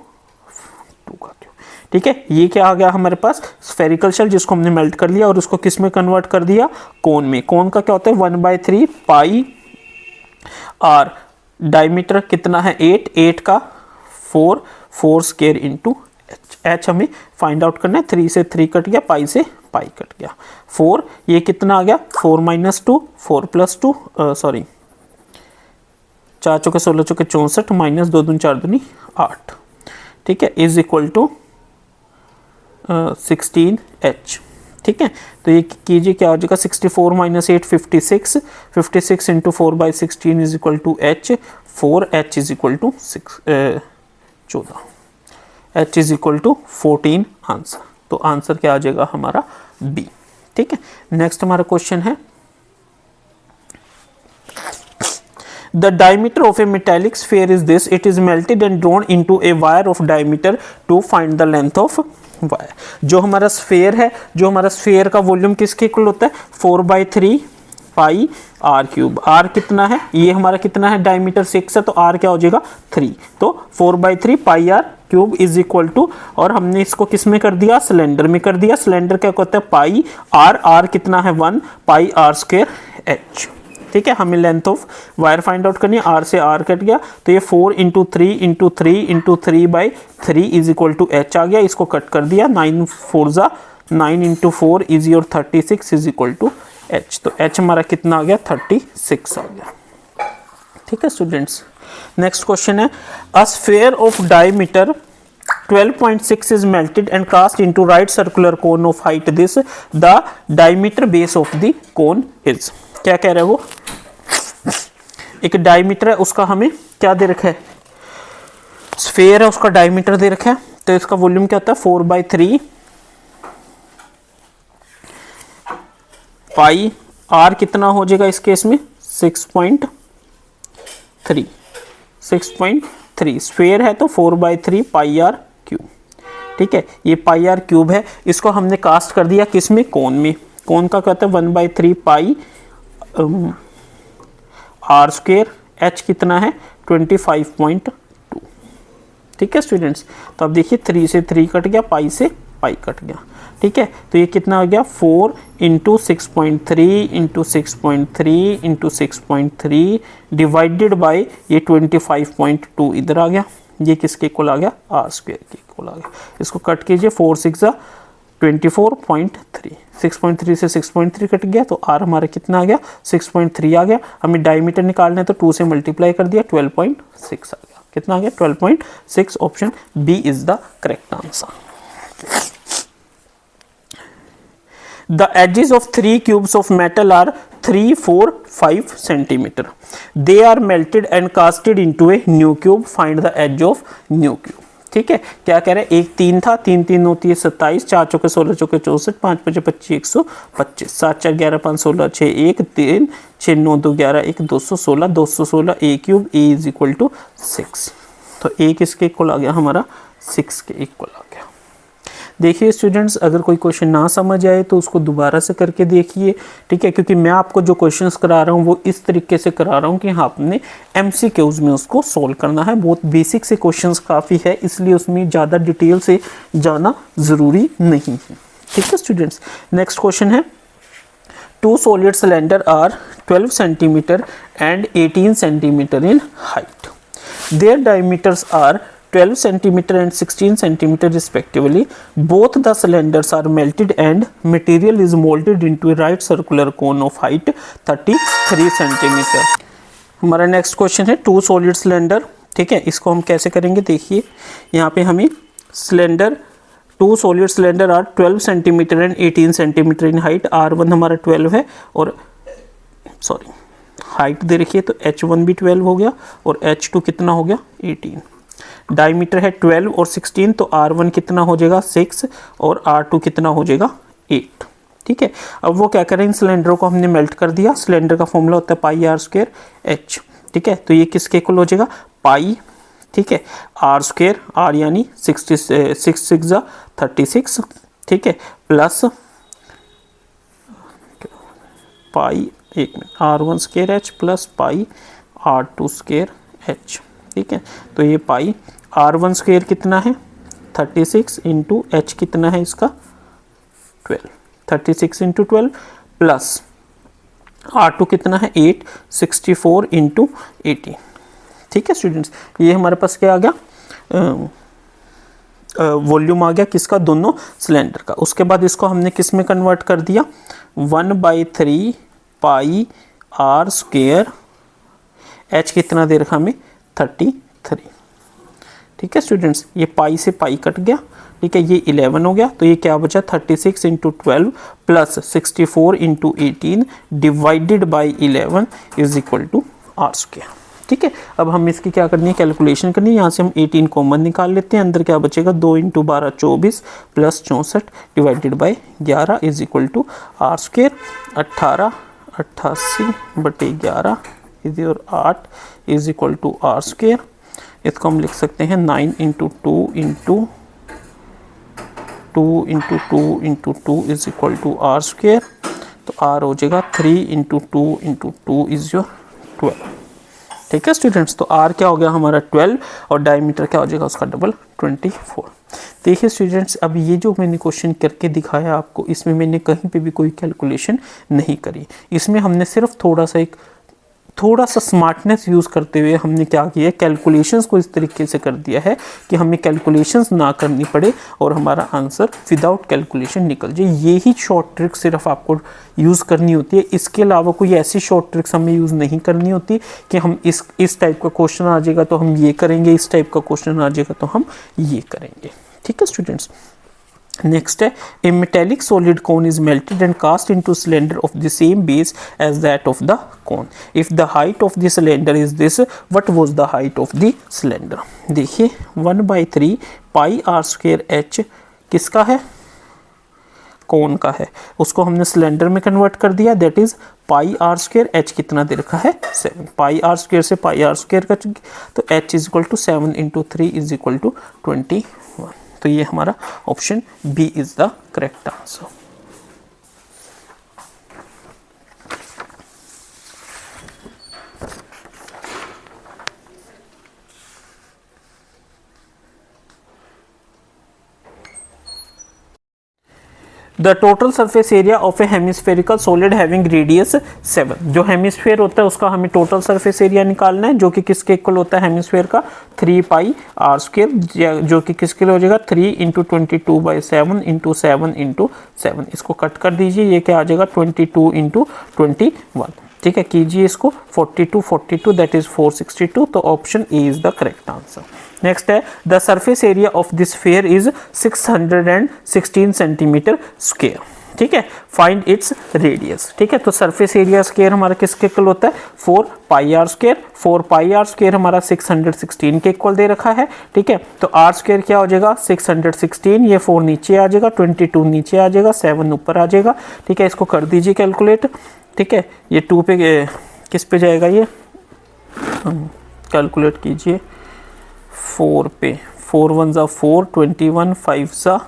का क्यूब। ठीक है, ये क्या आ गया हमारे पास स्फेरिकल शेल, जिसको हमने मेल्ट कर लिया और उसको किस में कन्वर्ट कर दिया कोन में। कोन का क्या होता है 1/3 पाई आर, डायमीटर कितना है 8 का 4 स्क्वायर इंटू एच हमें फाइंड आउट करना है। 3 से 3 कट गया, पाई से पाई कट गया, 4, ये कितना आ गया 4 - 2 4 + 2 4 चौके 16 चौके 64 माइनस 2 दूनी 4 दूनी 8। ठीक है, इज इक्वल टू 16H। ठीक है, तो ये कीजिए क्या हो जाएगा 64 - 8 56 into 4/16 is equal to H, 4H is equal to 14, H is equal to 14 answer, तो आंसर क्या आ जाएगा हमारा B। ठीक है, नेक्स्ट हमारा क्वेश्चन है, The diameter of a metallic sphere is this. It is melted and drawn into a wire of diameter to find the length of wire. जो हमारा स्फेयर है, जो हमारा स्फेयर का वॉल्यूम किसके इक्वल होता है 4/3 पाई आर क्यूब। आर कितना है, ये हमारा कितना है, डायमीटर 6 है, तो आर क्या हो जाएगा 3, तो 4/3 pi R cube is equal to, और हमने इसको किस में कर दिया, सिलेंडर में कर दिया। सिलेंडर क्या होता है, पाई आर, आर कितना है 1 पाई आर स्क्वायर एच। ठीक है, हमें length of wire find out करनी है, आर से आर कट गया तो ये 4 × 3 × 3 × 3/3 इज इक्वल टू एच आ गया। इसको कट कर दिया, 9 4 9 × 4 is your 36 is equal to h. तो एच हमारा कितना आ गया, 36 आ गया। ठीक है स्टूडेंट्स, नेक्स्ट क्वेश्चन है, a sphere of diameter 12.6 is melted and cast into right circular cone of height this, the diameter base of the cone is। क्या कह रहा है वो, एक डायमीटर है, उसका हमें क्या दे रखा है, स्फीयर है, उसका डायमीटर दे रखा है, तो इसका वॉल्यूम क्या होता है 4/3 पाई आर कितना हो जाएगा इस केस में 6.3 स्फीयर है तो 4/3 पाई आर क्यूब। ठीक है, ये पाई आर क्यूब है, इसको हमने कास्ट कर दिया किस में, कोन में। कोन का कहता है 1/3 पाई आर स्क्वायर, एच कितना है 25.2। ठीक है स्टूडेंट्स, तो अब देखिए 3 से 3 कट गया, पाई से पाई कट गया। ठीक है, तो ये कितना आ गया 4 × 6.3 × 6.3 × 6.3 डिवाइडेड बाय ये 25.2 इधर आ गया, ये किसके इक्वल आ गया, आर स्क्वायर के इक्वल आ गया। इसको कट कीजिए, 4 6 24.3, 6.3 से 6.3 कट गया तो आर हमारा कितना आ गया 6.3 आ गया। हमें डायमीटर निकालना है तो 2 से मल्टीप्लाई कर दिया, 12.6 आ गया। कितना आ गया 12.6। Option B is the correct answer. The edges of 3 cubes of metal are 3, 4, 5 centimeter. They are melted and casted into a new cube. Find the edge of new cube. ठीक है, क्या कह रहे हैं, एक 3 था, 3 3 होती है 27, 4 चौके 16, चौके 64, 5 5 25 125, 7 4 11 5 16 6 1 3 6 9 2 11 1 216 a cube, a is equal to 6। तो ए किसके इक्वल आ गया हमारा 6 के इक्वल आ गया। देखिए स्टूडेंट्स, अगर कोई क्वेश्चन ना समझ आए तो उसको दोबारा से करके देखिए। ठीक है, क्योंकि मैं आपको जो क्वेश्चंस करा रहा हूँ वो इस तरीके से करा रहा हूँ कि आपने एमसीक्यूज में उसको सोल्व करना है। बहुत बेसिक से क्वेश्चंस काफ़ी है, इसलिए उसमें ज़्यादा डिटेल से जाना ज़रूरी नहीं है। ठीक है स्टूडेंट्स, नेक्स्ट क्वेश्चन है, 2 solid cylinder are 12 centimeter and 18 centimeter in height. Their diameters are 12 centimeter and 16 centimeter respectively. Both the cylinders are melted and material is molded into a right circular cone of height 33 centimeter. हमारा next question है 2 solid cylinder। ठीक है, इसको हम कैसे करेंगे, देखिए यहाँ पे हमें cylinder 2 solid cylinder are 12 centimeter and 18 centimeter in height। R1 हमारा 12 है और सॉरी हाइट दे रखिए तो H1 भी 12 हो गया और H2 कितना हो गया 18। डायमीटर है 12 और 16 तो R1 कितना हो जाएगा 6 और R2 कितना हो जाएगा 8। ठीक है, अब वो क्या करें, इन सिलेंडरों को हमने मेल्ट कर दिया। सिलेंडर का फॉर्मूला होता है पाई आर स्क्वायर एच। ठीक है, तो ये किसके इक्वल हो जाएगा पाई, ठीक है, आर स्क्वायर, आर यानी 6 36, ठीक है, प्लस पाई एक minute R1 square H plus pi R2 square H. ठीक है, तो ये पाई R1 स्क्वायर कितना है 36 इंटू एच कितना है इसका 12, 36 इंटू 12 प्लस R2 कितना है 8, 64 इंटू 18। ठीक है स्टूडेंट्स, ये हमारे पास क्या आ गया, वॉल्यूम आ गया किसका, दोनों सिलेंडर का। उसके बाद इसको हमने किस में कन्वर्ट कर दिया, 1/3 पाई आर स्क्वायर एच कितना दे रखा हमें 33। ठीक है स्टूडेंट्स, ये पाई से पाई कट गया। ठीक है, ये 11 हो गया तो ये क्या बचा 36 into 12 plus 64 into 18 divided by 11 is equal to r square. ठीक है, अब हम इसकी क्या करनी है, कैलकुलेशन करनी है। यहाँ से हम 18 कॉमन निकाल लेते हैं, अंदर क्या बचेगा 2 into 12 24 plus 64 divided by 11 is equal to r square. 18 88/11 is your 8 is equal to r square. इसको हम लिख सकते हैं 9 into 2 into 2 into 2 into 2 is equal to r square. तो R हो जाएगा 3 इंटू 2 इज योर 12। ठीक है स्टूडेंट्स, तो R क्या हो गया हमारा 12 और डायमीटर क्या हो जाएगा उसका डबल 24। देखिए स्टूडेंट्स, अब ये जो मैंने क्वेश्चन करके दिखाया आपको, इसमें मैंने कहीं पे भी कोई कैलकुलेशन नहीं करी। इसमें हमने सिर्फ थोड़ा सा स्मार्टनेस यूज़ करते हुए हमने क्या किया है, कैलकुलेशंस को इस तरीके से कर दिया है कि हमें कैलकुलेशंस ना करनी पड़े और हमारा आंसर विदाउट कैलकुलेशन निकल जाए। यही शॉर्ट ट्रिक सिर्फ आपको यूज़ करनी होती है। इसके अलावा कोई ऐसी शॉर्ट ट्रिक्स हमें यूज़ नहीं करनी होती कि हम इस टाइप का क्वेश्चन आ जाएगा तो हम ये करेंगे, इस टाइप का क्वेश्चन आ जाएगा तो हम ये करेंगे। ठीक है स्टूडेंट्स, नेक्स्ट है, a metallic solid cone is melted and cast into cylinder of the same base as that of the cone. If the height of the cylinder is this, what was the height of the cylinder. देखिए 1/3 pi are square H किसका है, कोन का है, उसको हमने cylinder में convert कर दिया, that is pi are square, h कितना दे रखा है 7। पाई आर स्क्वायर से पाई आर स्क्वायर का, तो h is equal to 7 into 3 is equal to 21। तो ये हमारा option B is the correct answer. The total surface area of a hemispherical solid having radius 7। जो हेमिस्फेयर होता है उसका हमें टोटल सरफेस एरिया निकालना है, जो कि किसके इक्वल होता है हेमिस्फेयर का 3 पाई आर स्क्वायर, जो कि किसके लिए हो जाएगा 3 इंटू 22/7 इंटू 7 इंटू 7। इसको कट कर दीजिए, ये क्या आ जाएगा 22 इंटू 21। ठीक है, कीजिए इसको 42 दैट इज 462। तो option A is the correct answer. Next है, the surface area of this sphere is 616 centimetre square. ठीक है, फाइंड इट्स रेडियस। ठीक है, तो सरफेस एरिया स्क्वायर हमारा किसके इक्वल होता है 4 pi are square. 4 pi are square हमारा 616 के इक्वल दे रखा है। ठीक है, तो आर स्क्वायर क्या हो जाएगा 616, ये 4 नीचे आ जाएगा, 22 नीचे आ जाएगा, 7 ऊपर आ जाएगा। ठीक है, इसको कर दीजिए कैलकुलेट। ठीक है, ये 2 पे किस पे जाएगा, ये कैलकुलेट कीजिए 4 पे, 4 1 ज़ा 4, 21, 5 ज़ा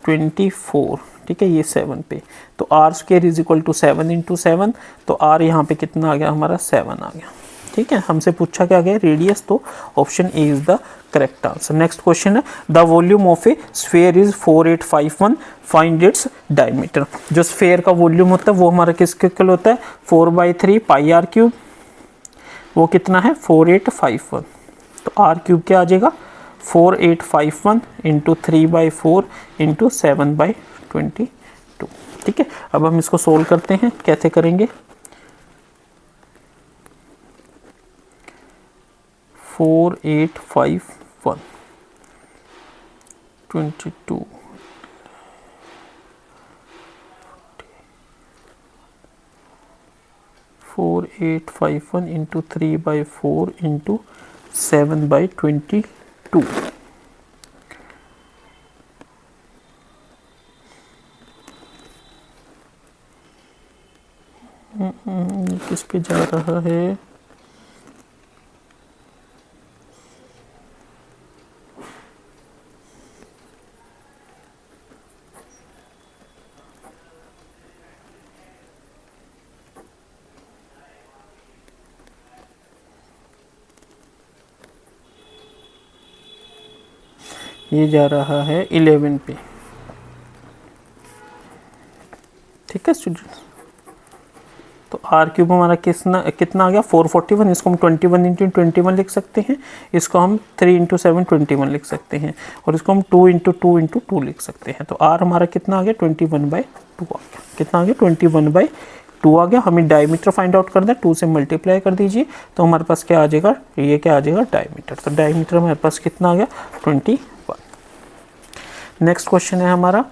24। ठीक है, ये 7 पे, तो r square is equal to 7 into 7। तो आर यहाँ पे कितना आ गया हमारा 7 आ गया। ठीक है, हमसे पूछा क्या गया रेडियस, तो option A is the correct answer. Next question है, the volume of a sphere is 4851, find its diameter. जो स्फीयर का वॉल्यूम होता है वो हमारा किसके इक्वल होता है 4/3 पाई आर क्यूब, वो कितना है 4851। तो आर क्यूब क्या आ जाएगा 4851 इंटू 3/4 इंटू 7/22। ठीक है, अब हम इसको सोल्व करते हैं, कैसे करेंगे 4851 22 4851 इंटू 3/4 इंटू 7/22। किस पे जा रहा है, ये जा रहा है 11 पे। ठीक है स्टूडेंट्स, तो आर क्यूब हमारा कितना आ गया 441। इसको हम 21 इंटू 21 लिख सकते हैं, इसको हम 3 इंटू 7 21 लिख सकते हैं, और इसको हम 2 इंटू 2 इंटू 2 लिख सकते हैं। तो आर हमारा कितना आ गया 21/2 आ गया। कितना आ गया 21/2 आ गया। हमें डायमीटर फाइंड आउट करना है, 2 से मल्टीप्लाई कर दीजिए तो हमारे पास क्या आ जाएगा, ये क्या आ जाएगा डायमीटर। तो डायमीटर हमारे पास कितना आ गया 21। नेक्स्ट क्वेश्चन है हमारा,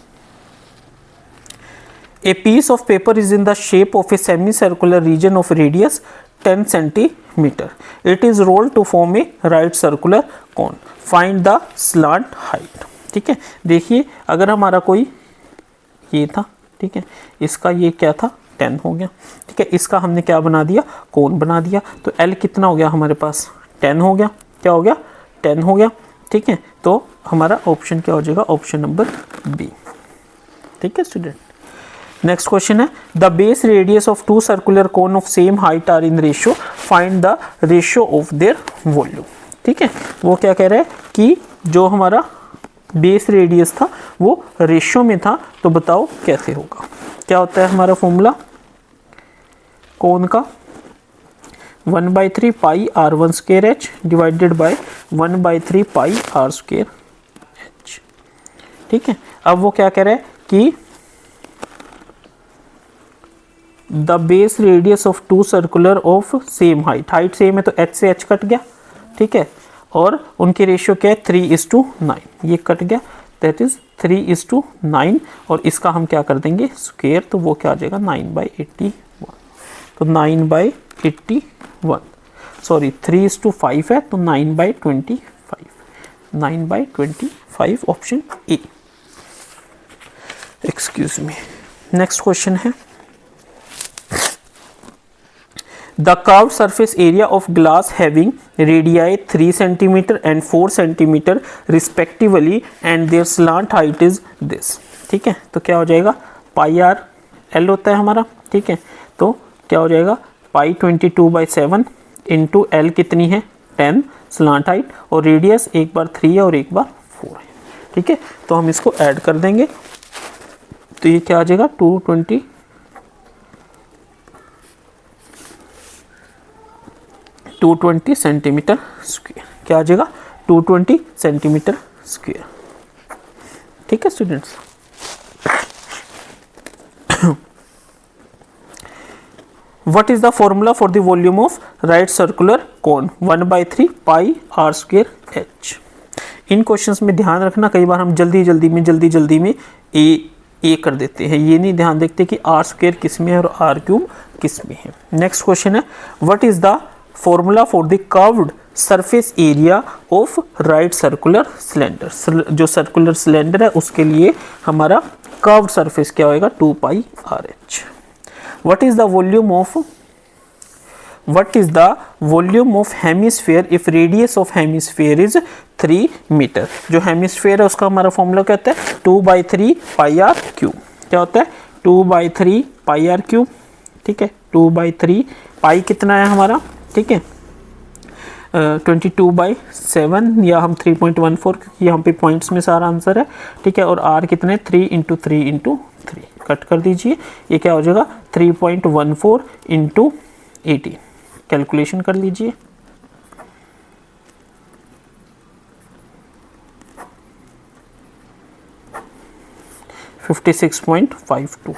A piece of paper is in the shape of a semicircular region of radius 10 centimeter. It is rolled to form a right circular cone. Find the slant height. ठीक है, देखिए अगर हमारा कोई ये था, ठीक है, इसका ये क्या था 10 हो गया। ठीक है, इसका हमने क्या बना दिया कोन बना दिया। तो L कितना हो गया हमारे पास 10 हो गया। क्या हो गया 10 हो गया। ठीक है, तो हमारा ऑप्शन क्या हो जाएगा ऑप्शन नंबर बी। ठीक है स्टूडेंट। नेक्स्ट क्वेश्चन है the base radius of two circular cone of same height are in ratio, find the ratio of their volume. ठीक है, वो क्या कह रहा है कि जो हमारा बेस रेडियस था वो रेशियो में था, तो बताओ कैसे होगा। क्या होता है हमारा फॉर्मूला कोन का 1/3 पाई r1 square h divided by 1/3 pi r square h। ठीक है, अब वो क्या कह रहा है कि the base radius of two circular of same height, height same है तो h से h कट गया। ठीक है, और उनकी रेशियो क्या है 3:9, ये कट गया, दैट इज 3:9, और इसका हम क्या कर देंगे स्क्वायर, तो वो क्या आ जाएगा 9/81। तो 9/81, सॉरी 3:5 है तो 9/25, 9/25 option A. Excuse me. Next question है the curved surface area of glass having radii 3 centimetre and 4 centimetre respectively and their slant height is this. ठीक है, तो क्या हो जाएगा पाई आर एल होता है हमारा। ठीक है, तो क्या हो जाएगा पाई 22/7 इंटू एल कितनी है 10 स्लांट हाइट, और रेडियस एक बार 3 है और एक बार 4 है। ठीक है, तो हम इसको ऐड कर देंगे, तो ये क्या आ जाएगा 220 सेंटीमीटर स्क्वायर। क्या आ जाएगा 220 सेंटीमीटर स्क्वायर। ठीक है students. What is the formula for the volume of right circular cone 1/3 pi r square h। In questions में ध्यान रखना, कई बार हम जल्दी में ए कर देते हैं, ये नहीं ध्यान देखते कि r स्क्वायर किस में है और r क्यूब किस में है। नेक्स्ट क्वेश्चन है what is the formula for the curved surface area of right circular cylinder. जो सर्कुलर सिलेंडर है उसके लिए हमारा कर्व्ड सरफेस क्या होएगा 2 pi r h। What is the volume of hemisphere if radius of hemisphere is 3 metre. जो hemisphere है उसका हमारा फॉर्मूला क्या होता है 2/3 पाई आर क्यूब। क्या होता है 2/3 पाई आर क्यूब। ठीक है, 2/3 पाई कितना है हमारा, ठीक है 22/7 या हम 3.14, क्योंकि यहाँ पे पॉइंट्स में सारा आंसर है। ठीक है, और r कितना है 3 × 3 × 3 कट कर दीजिए, ये क्या हो जाएगा 3.14 × 18, कैलकुलेशन कर लीजिए। $56.52।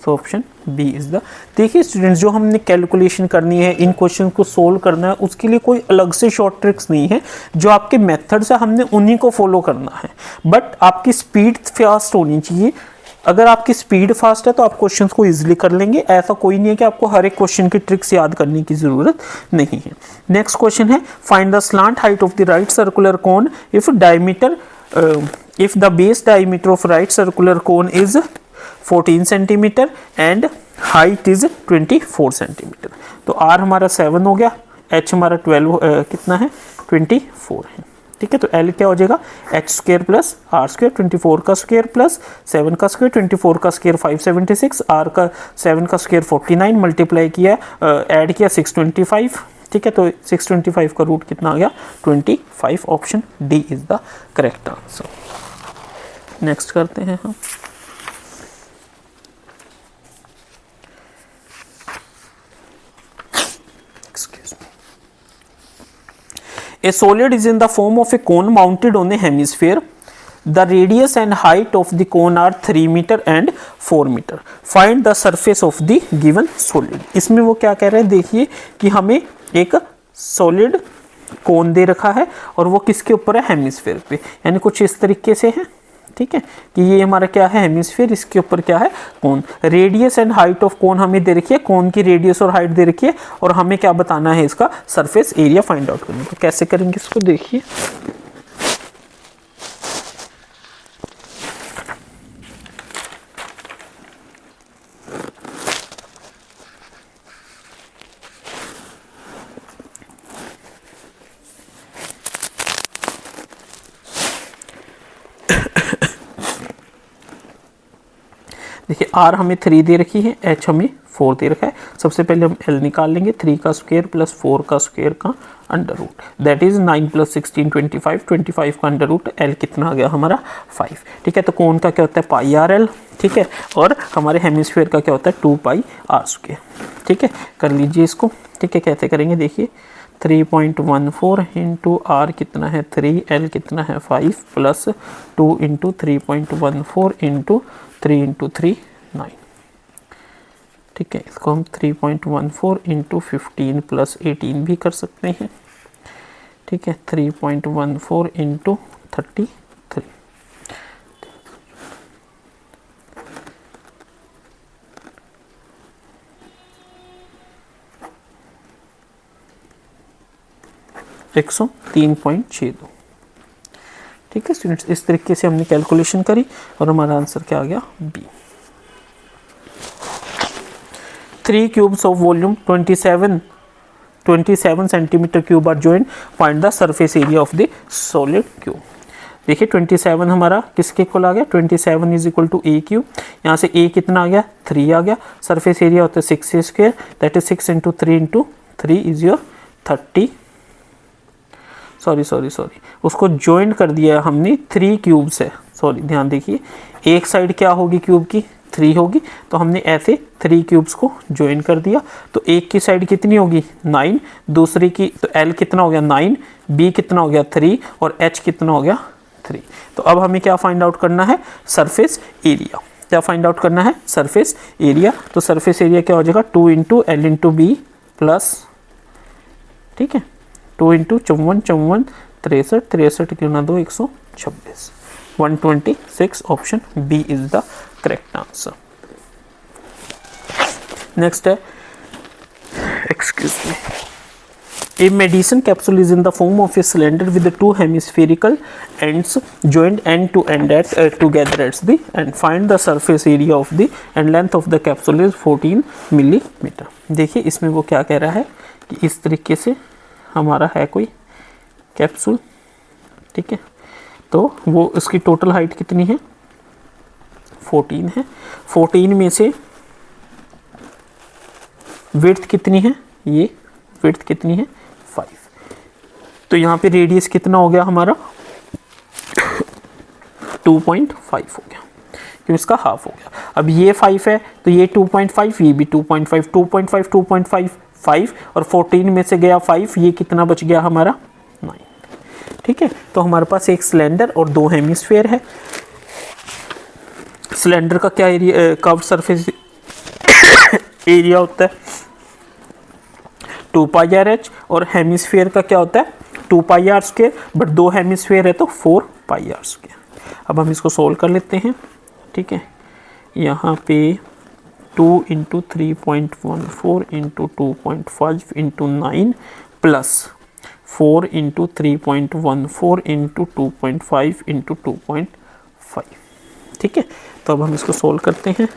So option B is the. देखिए स्टूडेंट्स, जो हमने कैलकुलेशन करनी है, इन क्वेश्चन को सोल्व करना है, उसके लिए कोई अलग से शॉर्ट ट्रिक्स नहीं है। जो आपके मेथड्स है हमने उन्हीं को फॉलो करना है, बट आपकी स्पीड फास्ट होनी चाहिए। अगर आपकी स्पीड फास्ट है तो आप क्वेश्चंस को इजीली कर लेंगे। ऐसा कोई नहीं है कि आपको हर एक क्वेश्चन की ट्रिक्स याद करने की जरूरत नहीं है। नेक्स्ट क्वेश्चन है find the slant height of the right circular cone if the base diameter of right circular cone is 14 centimetre and height is 24 centimetre. तो r हमारा 7 हो गया, h हमारा 12 कितना है 24 है। ठीक है, तो L क्या हो जाएगा h square plus r square, 24 का स्क्वायर प्लस 7 का स्क्वायर, 24 का स्क्वायर 576, r का 7 का स्क्वायर 49, मल्टीप्लाई किया ऐड किया 625। ठीक है, तो 625 का रूट कितना आ गया 25। Option D is the correct answer. Next करते हैं हम A solid is in the form of a cone mounted on a hemisphere. The radius and height of the cone are 3 meter and 4 meter. Find the surface of the given solid. इसमें वो क्या कह रहे हैं, देखिए कि हमें एक solid cone दे रखा है और वो किसके ऊपर है हेमिस्फेयर पे, यानी कुछ इस तरीके से है। ठीक है, कि ये हमारा क्या है हेमिस्फेयर, इसके ऊपर क्या है cone. Radius and height of cone हमें दे रखी है, कोन की रेडियस और हाइट दे रखी है, और हमें क्या बताना है इसका सरफेस एरिया फाइंड आउट करना। तो कैसे करेंगे इसको, देखिए आर हमें 3 दे रखी है, एच हमें 4 दे रखा है। सबसे पहले हम एल निकाल लेंगे, 3 का स्क्वायर प्लस 4 का स्क्वायर का अंडर रूट, दैट इज 9 प्लस 16 25, 25 का अंडर रूट, एल कितना आ गया हमारा 5। ठीक है, तो कोन का क्या होता है पाई आर एल। ठीक है, और हमारे हेमिस्फीयर का क्या होता है 2 पाई आर स्क्वायर। ठीक है, कर लीजिए इसको। ठीक है, कैसे करेंगे देखिए, 3.14 इंटू आर कितना है 3, एल कितना है 5 प्लस 2 इंटू 3.14 इंटू 3 इंटू 3 9। ठीक है, इसको हम 3.14 इंटू 15 प्लस 18 भी कर सकते हैं। ठीक है, 3.14 इंटू 33। एक 103.62। ठीक है स्टूडेंट्स, इस तरीके से हमने कैलकुलेशन करी और हमारा आंसर क्या आ गया B. 3 cubes of volume 27 centimetre cube are joined, find the surface area of the solid cube. देखिए 27 हमारा किसके इक्वल आ गया, 27 is equal to a cube. यहाँ से ए कितना आ गया 3 आ गया, सरफेस एरिया होता है 6 A square, that is 6 into 3 is your 30। Sorry उसको ज्वाइन कर दिया हमने 3 क्यूब्स है। सॉरी ध्यान देखिए, एक साइड क्या होगी क्यूब की 3 होगी, तो हमने ऐसे 3 क्यूब्स को ज्वाइन कर दिया। तो एक की साइड कितनी होगी 9, दूसरी की तो L कितना हो गया 9, B कितना हो गया 3 और H कितना हो गया 3। तो अब हमें क्या फाइंड आउट करना है सरफेस एरिया। क्या फाइंड आउट करना है सरफेस एरिया। तो सरफेस एरिया क्या हो जाएगा 2 into L into B plus, ठीक है 2 इंटू 54 63 गुना 2 126 126। Option B is the correct answer. Next है, excuse me, A medicine capsule is in the form of a cylinder with the 2 hemispherical ends joined end to end at together at the end. Find the surface area of the and length of the capsule is 14 millimetre. देखिए इसमें वो क्या कह रहा है कि इस तरीके से हमारा है कोई कैप्सूल। ठीक है, तो वो इसकी टोटल हाइट कितनी है 14 है। 14 में से विड्थ कितनी है, ये विड्थ कितनी है 5। तो यहाँ पे रेडियस कितना हो गया हमारा 2.5 हो गया, क्योंकि इसका हाफ हो गया। अब ये 5 है तो ये 2.5, ये भी 2.5, 2.5 2.5 5 और 14 में से गया 5, ये कितना बच गया हमारा 9। ठीक है, तो हमारे पास एक सिलेंडर और 2 हेमिस्फीयर है। सिलेंडर का क्या एरिया कर्व्ड सरफेस एरिया होता है 2 पाई आर एच, और हेमिस्फीयर का क्या होता है 2 pi are square, but 2 hemisphere है तो 4 पाई आर स्क्वायर। अब हम इसको सोल्व कर लेते हैं। ठीक है, यहाँ पे 2 into 3.14 into 2.5 into 9 plus 4 into 3.14 into 2.5 into 2.5। ठीक है, तो अब हम इसको सोल्व करते हैं।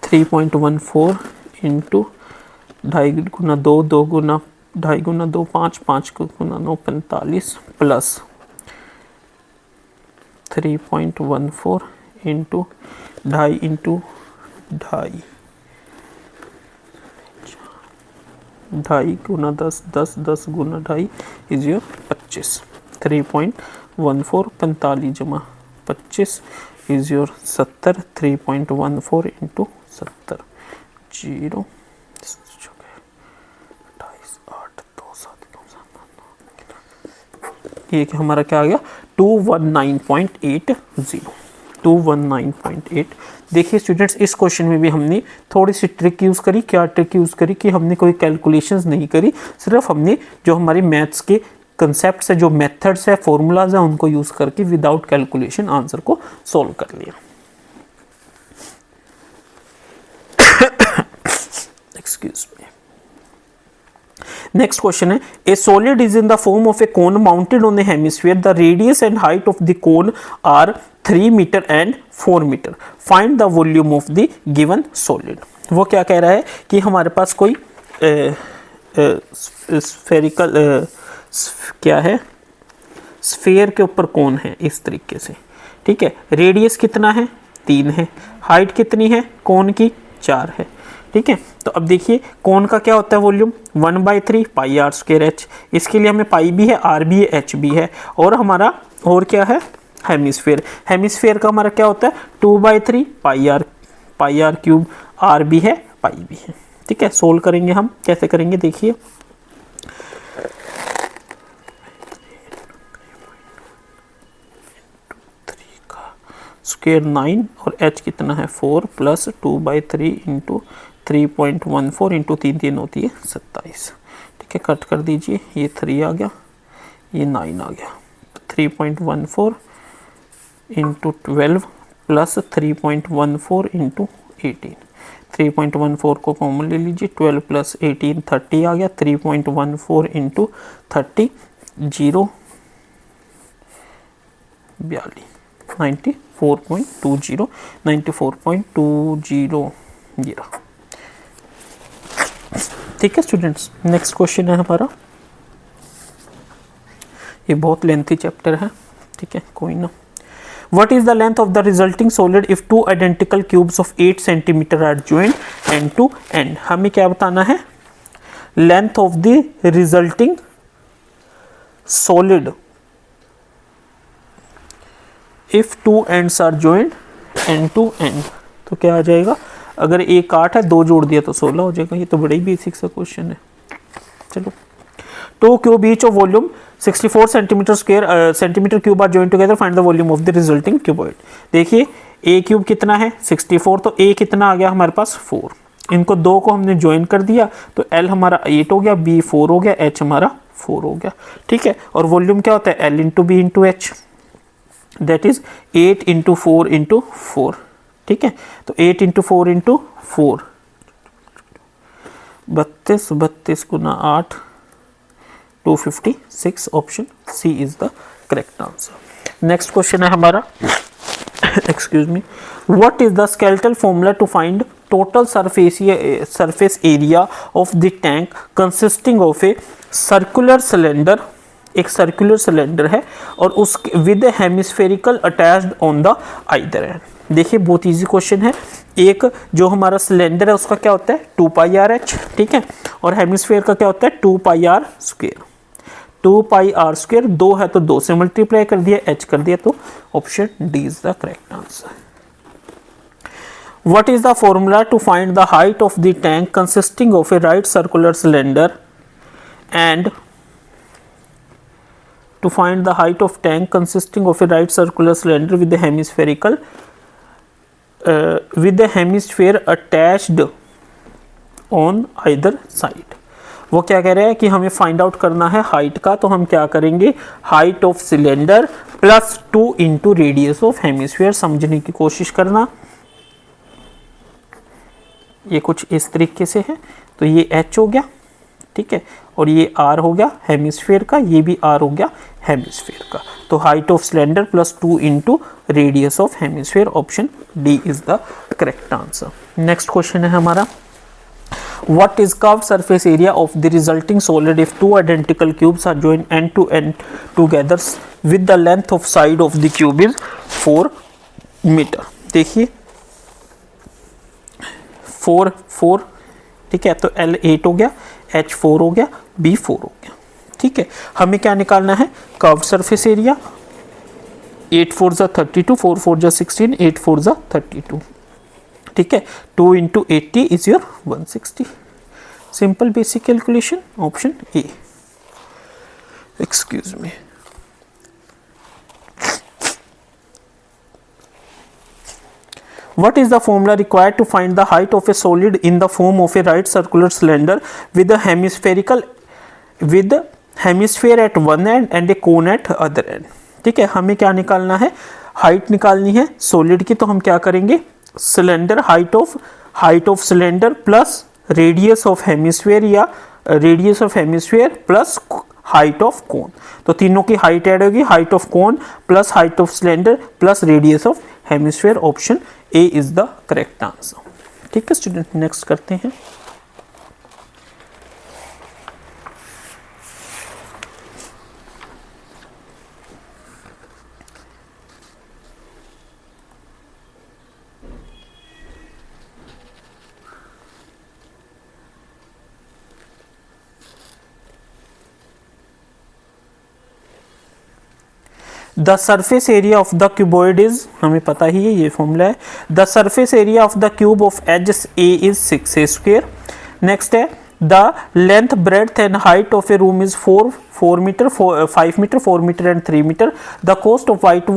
3.14 into 2.5 Guna 2, 2 Guna 2.5 Guna 2 5, 5 Guna 9 45 plus 3.14 into 2.5 into 2.5 2.5 Guna 10 10 10 Guna 2.5 is your 25। 3.14 45 जमा 25 इज योर 70। 3.14 इंटू 70 0 ये हमारा क्या आ गया 219.80 219.8। देखिए स्टूडेंट्स, इस क्वेश्चन में भी हमने थोड़ी सी ट्रिक यूज़ करी। क्या ट्रिक यूज़ करी कि हमने कोई कैलकुलेशंस नहीं करी, सिर्फ हमने जो हमारी मैथ्स के कंसेप्ट्स है, जो मेथड्स है, फॉर्मूलाज है, उनको यूज़ करके विदाउट कैलकुलेशन आंसर को सॉल्व कर लिया। Excuse me. नेक्स्ट क्वेश्चन है, a solid is in the form of a cone mounted on the hemisphere, the radius and height of the cone are 3 metre and 4 metre, find the volume of the given solid. वो क्या कह रहा है कि हमारे पास कोई spherical क्या है, स्फेयर के ऊपर कोन है इस तरीके से। ठीक है। रेडियस कितना है 3 है, हाइट कितनी है कोन की 4 है, ठीक है। तो अब देखिए कोन का क्या होता है volume 1/3 pi are square h, इसके लिए हमें पाई भी है आर भी है एच भी है, और हमारा और क्या है हेमिस्फेयर, हेमिस्फेयर का हमारा क्या होता है 2/3 पाई आर क्यूब, आर भी है पाई भी है, ठीक है। सोल्व करेंगे हम, कैसे करेंगे देखिए, स्क्वायर 9 और h कितना है 4 प्लस 2/3 इंटू 3.14 इंटू 3 3 होती है 27, ठीक है। कट कर दीजिए, ये 3 आ गया, ये 9 आ गया, 3.14 इंटू 12 प्लस 3.14 इंटू 18, 3.14 को कॉमन ले लीजिए, 12 प्लस 18 30 आ गया, 3.14 इंटू 30 0 42 94.20 94.20 ठीक है स्टूडेंट्स। नेक्स्ट क्वेश्चन है हमारा, ये बहुत लेंथी चैप्टर है, ठीक है, कोई ना। What is the length of the resulting solid if two identical cubes of 8 centimeter are joined end to end? हमें क्या बताना है, length of the resulting solid if two ends are joined end to end, तो क्या आ जाएगा, अगर एक 8 है 2 जोड़ दिया तो 16 हो जाएगा। ये तो बड़ा ही बेसिक सा क्वेश्चन है। चलो, two cube each of volume 64 centimetre cube are joined together, find the volume of the resulting cuboid. देखिए ए क्यूब कितना है 64, तो ए कितना आ गया हमारे पास 4, इनको दो को हमने ज्वाइन कर दिया तो एल हमारा 8 हो गया, बी 4 हो गया, एच हमारा 4 हो गया, ठीक है। और वॉल्यूम क्या होता है L into B into H, that is 8 into 4 into 4, ठीक है। तो 8 इंटू 4 इंटू 4 32 गुना 8 256, option C is the correct answer. Next question है हमारा, excuse me, what is the skeletal formula to find total surface area of the tank consisting of a circular cylinder, एक circular cylinder है और उसके with hemispherical attached on the either and. देखिए बहुत easy question है, एक जो हमारा सिलेंडर है उसका क्या होता है 2 पाई आर एच, ठीक है, और हेमिस्फेयर का क्या होता है 2 pi are square, 2 pi are square, 2 है तो 2 से मल्टीप्लाई कर दिया, एच कर दिया, तो option D is the correct answer. What is the formula to find the height of the tank consisting of a right circular cylinder and to find the height of tank consisting of a right circular cylinder with a hemisphere attached on either side। वो क्या कह रहे हैं कि हमें find out करना है height का, तो हम क्या करेंगे height of cylinder plus 2 into radius of hemisphere. समझने की कोशिश करना, ये कुछ इस तरीके से है, तो ये h हो गया, ठीक है, और ये r हो गया हेमिस्फीयर का, ये भी r हो गया हेमिस्फीयर का, तो height of cylinder plus 2 into radius of hemisphere, option D is the correct answer. Next question है हमारा, what is curved surface area of the resulting solid if two identical cubes are joined end to end together with the length of side of the cube is 4 metre. देखिए 4 ठीक है, तो L 8 हो गया, H 4 हो गया, B 4 हो गया, ठीक है। हमें क्या निकालना है कर्व्ड सरफेस एरिया, 8 4 जा 32, 4 4 जा 16, 8 4 जा 32, ठीक है। 2 into 80 is your 160, simple basic calculation, option A. Excuse me, what is the formula required to find the height of a solid in the form of a right circular cylinder with a hemisphere at one end and a cone at other end। ठीक है, हमें क्या निकालना है, height निकालनी है solid की, तो हम क्या करेंगे cylinder height of cylinder plus radius of hemisphere या radius of hemisphere plus height of cone, तो तीनों की हाइट ऐड होगी, height of cone plus height of cylinder plus radius of hemisphere, option A is the correct answer. ठीक है student, next करते हैं। The surface area of the cuboid is, हमें पता ही है ये फॉर्मूला है, the surface area of the cube of as A is 6a square. Next है the length breadth and height of a room is 4 metre 5 metre 4 metre and 3 metre. The cost of white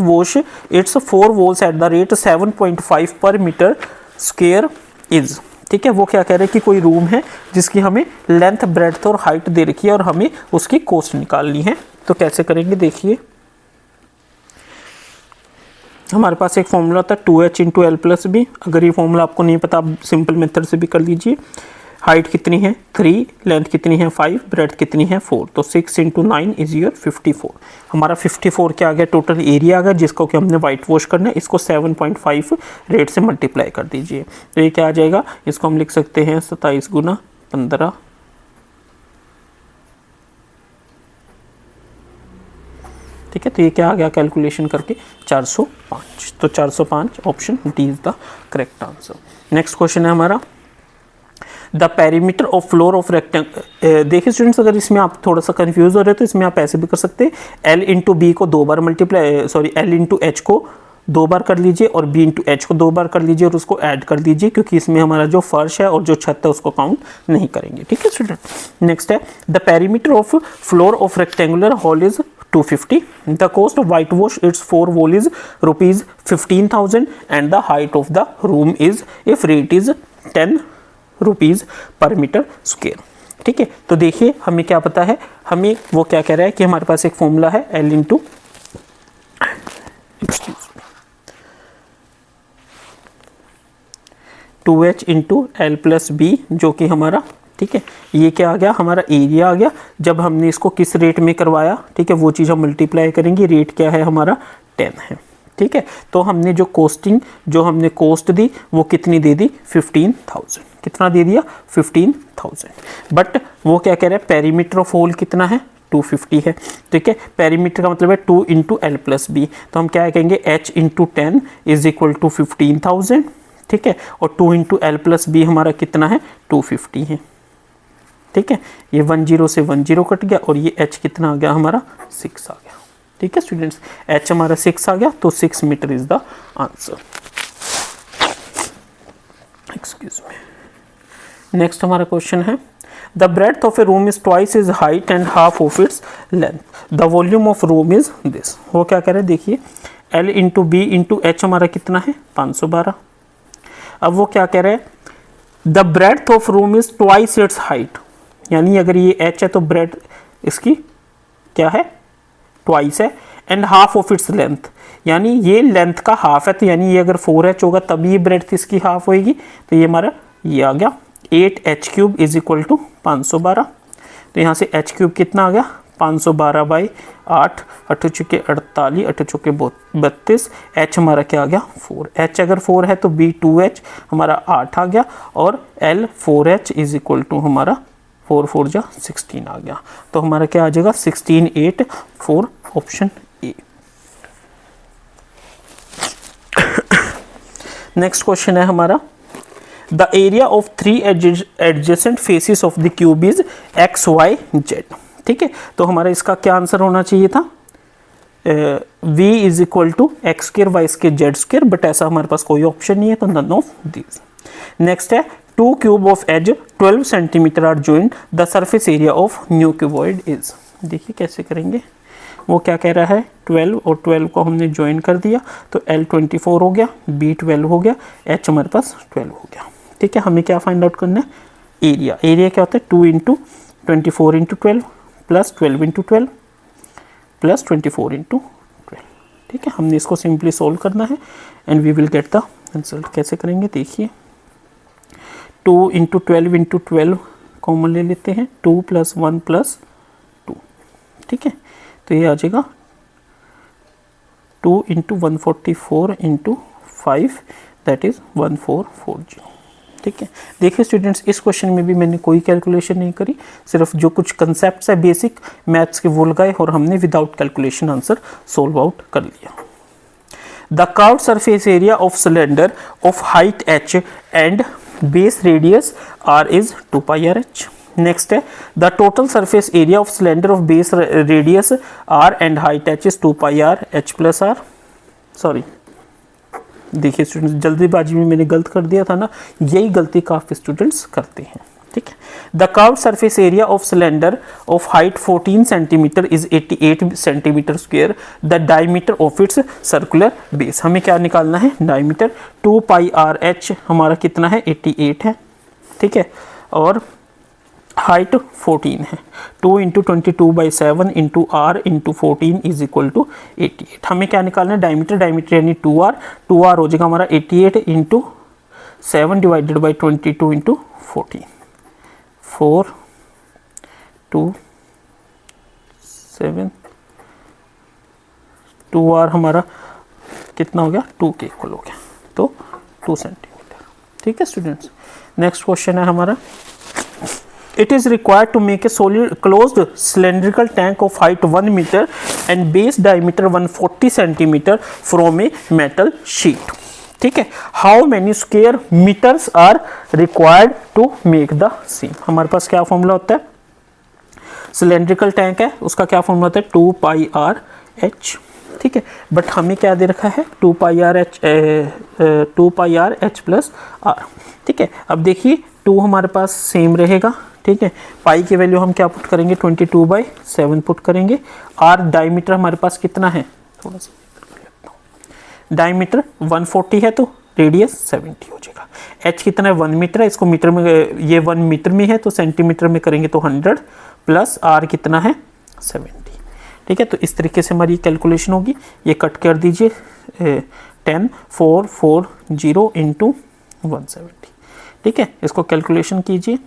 wash its 4 walls at the rate 7.5 per metre square is. ठीक है, वो क्या कह रहे हैं कि कोई रूम है जिसकी हमें लेंथ ब्रेड्थ और हाइट दे रखी है और हमें उसकी कॉस्ट निकालनी है। तो कैसे करेंगे देखिए, हमारे पास एक फॉर्मूला था 2h into L plus B. अगर ये फॉर्मूला आपको नहीं पता आप सिंपल मेथड से भी कर लीजिए। हाइट कितनी है 3, लेंथ कितनी है 5, ब्रेड्थ कितनी है 4, तो 6 इंटू 9 इज योर 54। हमारा 54 क्या आ गया, टोटल एरिया आ गया जिसको कि हमने वाइट वॉश करना है। इसको 7.5 रेट से मल्टीप्लाई कर दीजिए, तो ये क्या आ जाएगा, इसको हम लिख सकते हैं 27 गुना 15। ठीक है, तो ये क्या आ गया कैलकुलेशन करके 405। तो 405 option D is the correct answer. Next question है हमारा, the perimeter of floor of rectangle. देखिए स्टूडेंट्स, अगर इसमें आप थोड़ा सा कंफ्यूज हो रहे हो तो इसमें आप ऐसे भी कर सकते हैं, एल इंटू बी को 2 बार multiply, sorry L into H को 2 बार कर लीजिए और बी इंटू एच को 2 बार कर लीजिए और उसको ऐड कर दीजिए, क्योंकि इसमें हमारा जो फर्श है और जो छत है उसको काउंट नहीं करेंगे। ठीक है स्टूडेंट, नेक्स्ट है the perimeter of floor of rectangular hall is 250। The cost of whitewash its 4 wall is rupees 15,000 and the height of the room is, if rate is 10 rupees per meter square। ठीक है, तो देखिए हमें क्या पता है, हमें वो क्या कह रहा है कि हमारे पास एक फॉर्मूला है L into 2h into L plus B, जो कि हमारा, ठीक है, ये क्या आ गया, हमारा एरिया आ गया। जब हमने इसको किस रेट में करवाया, ठीक है, वो चीज़ हम मल्टीप्लाई करेंगे। रेट क्या है हमारा 10 है। ठीक है, तो हमने जो कॉस्टिंग, जो हमने कॉस्ट दी वो कितनी दे दी 15,000। कितना दे दिया 15,000। बट वो क्या कह रहा है, पेरीमीटर ऑफ होल कितना है 250 है। ठीक है, पेरीमीटर का मतलब है 2 इंटू एल प्लस बी, तो हम क्या कहेंगे h into 10 is equal to 15,000। ठीक है, और 2 इंटू एल प्लस बी हमारा कितना है 250 है। ठीक है, ये 10 से 10 कट गया और ये h कितना आ गया हमारा 6 आ गया। ठीक है स्टूडेंट्स, h हमारा 6 आ गया, तो 6 metre is the answer. Excuse me. Next हमारा क्वेश्चन है, the breadth of a room is twice is height and half of its length, the volume of room is this. वो क्या कह रहे हैं देखिए, l into B into H हमारा कितना है 512। अब वो क्या कह रहे हैं, the breadth of room is twice its height, यानी अगर ये h है तो ब्रेड इसकी क्या है ट्वाइस है, and half of its length, यानी ये लेंथ का हाफ है, तो यानी ये अगर 4h होगा तब ये ब्रेड्थ इसकी हाफ होएगी। तो ये हमारा ये आ गया 8h³ इज इक्वल टू 512। तो यहाँ से h³ कितना आ गया 512 बाई 8, 8 चुके 48, 8 चुके 32, h हमारा क्या आ गया 4। h अगर 4 है तो b 2h हमारा 8 आ गया, और l 4h is equal to हमारा 4 4 जा 16 आ गया। तो हमारा क्या आ जाएगा 16 8 4, ऑप्शन ए। नेक्स्ट क्वेश्चन है हमारा, the area of 3 adjacent faces of the cube is X Y Z. ठीक है, तो हमारा इसका क्या आंसर होना चाहिए था v is equal to X square Y square Z square, but ऐसा हमारे पास कोई ऑप्शन नहीं है, तो नन ऑफ दीज। नेक्स्ट है, 2 cube of edge 12 centimetre are joint, the surface area of new cuboid is. देखिए कैसे करेंगे, वो क्या कह रहा है 12 और 12 को हमने ज्वाइन कर दिया, तो L 24 हो गया, B 12 हो गया, H हमारे पास 12 हो गया। ठीक है, हमें क्या फाइंड आउट करना है एरिया। एरिया क्या होता है 2 into 24 into 12 plus 12 into 12 plus 24 into 12। ठीक है, हमने इसको सिंपली सोल्व करना है and we will get the answer. कैसे करेंगे देखिए, 2 इंटू 12 इंटू 12 कॉमन ले लेते हैं, 2 प्लस 1 प्लस 2। ठीक है, तो ये आ जाएगा 2 इंटू 144 इंटू 5, दैट इज 1440। ठीक है, देखिए स्टूडेंट्स, इस क्वेश्चन में भी मैंने कोई कैलकुलेशन नहीं करी, सिर्फ जो कुछ कंसेप्ट्स है बेसिक मैथ्स के वो लगाए और हमने without calculation answer solve out कर लिया। The curved surface area of cylinder of height h and base radius r is 2 pi r h। Next है the total surface area of cylinder of base radius R and height H is 2 pi R H plus R. Sorry देखिए students, जल्दीबाजी में मैंने गलत कर दिया था ना, यही गलती काफ़ी स्टूडेंट्स करते हैं। ठीक है, the curved surface area of cylinder of height 14 centimetre is 88 centimetre square, the diameter of its circular base. हमें क्या निकालना है, डायमीटर। 2 पाई आर एच हमारा कितना है, 88 है। ठीक है, और हाइट 14 है। 2 into 22/7 into R into 14 is equal to 88। हमें क्या निकालना है, डायमीटर। डायमीटर यानी 2r, 2r हो जाएगा हमारा 88 into 7 divided by 22 into 14, 4 2 7, 2r हमारा कितना हो गया, 2 के इक्वल हो गया, तो 2 सेंटीमीटर। ठीक है स्टूडेंट्स, नेक्स्ट क्वेश्चन है हमारा, it is required to make a solid closed cylindrical tank of height 1 meter and base diameter 140 centimeter from a metal sheet। ठीक है, how many square meters are required to make the same। हमारे पास क्या formula होता है, cylindrical tank है, उसका क्या formula होता है, 2 पाई आर एच। ठीक है, बट हमें क्या दे रखा है, 2 pi R H plus are. ठीक है, अब देखिए 2 हमारे पास सेम रहेगा। ठीक है, पाई की वैल्यू हम क्या पुट करेंगे, 22/7 पुट करेंगे। आर डायमीटर हमारे पास कितना है, थोड़ा सा डायमीटर 140 है, तो रेडियस 70 हो जाएगा। एच कितना है, 1 मीटर है, इसको मीटर में, ये 1 मीटर में है तो सेंटीमीटर में करेंगे तो 100 प्लस आर कितना है, 70। ठीक है, तो इस तरीके से हमारी कैलकुलेशन होगी। ये कट कर दीजिए, 10 4 4 0 इंटू 170। ठीक है, इसको कैलकुलेशन कीजिए।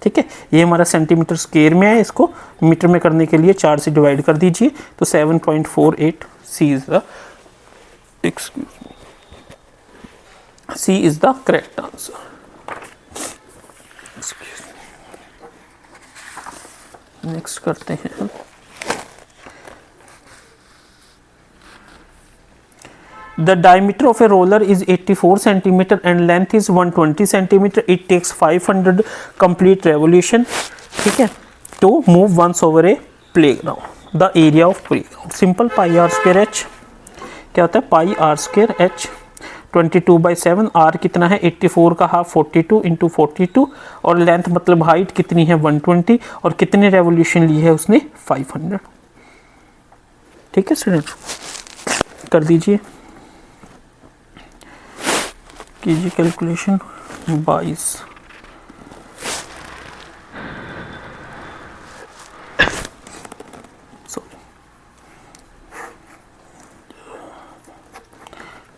ठीक है, ये हमारा सेंटीमीटर स्क्वायर में है, इसको मीटर में करने के लिए 4 से डिवाइड कर दीजिए, तो 7.48 C is the, excuse me, C is the correct answer. Next करते हैं, the diameter of a roller is 84 centimeter and length is 120 centimeter. It takes 500 complete revolution, ठीक है, to move once over a playground. The area of playground, simple pi r square h, क्या होता है, pi r square h, 22/7, r कितना है, 84 का half 42 into 42, और length मतलब हाइट कितनी है, 120, और कितने रेवोल्यूशन ली है उसने, 500। ठीक है स्टूडेंट, कर दीजिए, कीजिए calculation. 22 sorry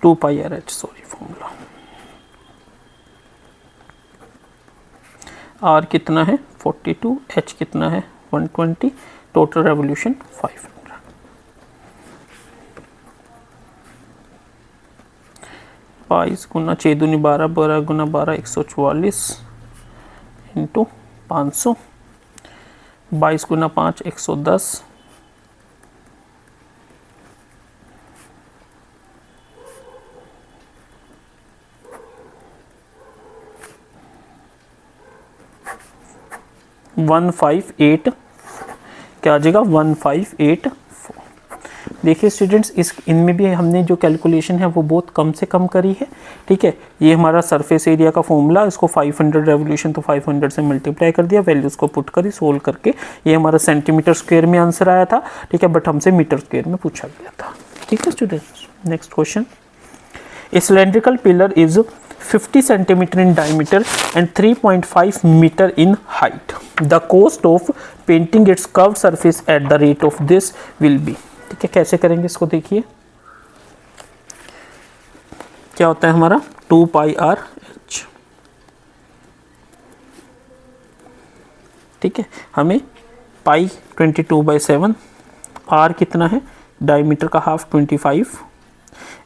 2 pi R H, sorry formula. R कितना है, 42, एच कितना है, 120, टोटल रेवोल्यूशन 500। 22 गुना 6 दूनी 12, 12 गुना 12 144 इंटू 500, 22 गुना 5 110, वन 158, क्या आ जाएगा, 1584। देखिए स्टूडेंट्स, इस इनमें भी हमने जो कैलकुलेशन है वो बहुत कम से कम करी है। ठीक है, ये हमारा सरफेस एरिया का फॉर्मूला, इसको 500 रेवोल्यूशन तो 500 से मल्टीप्लाई कर दिया, वैल्यूज़ को पुट करी, सोल्व करके ये हमारा सेंटीमीटर स्क्वायर में आंसर आया था। ठीक है, बट हमसे मीटर स्क्वायर में पूछा गया था। ठीक है students, next question, A cylindrical pillar is 50 centimeter in diameter and 3.5 meter in height. The cost of painting its curved surface at the rate of this will be। ठीक है, कैसे करेंगे इसको देखिए, क्या होता है हमारा 2 पाई आर एच। ठीक है, हमें पाई 22/7, आर कितना है, डायमीटर का हाफ 25,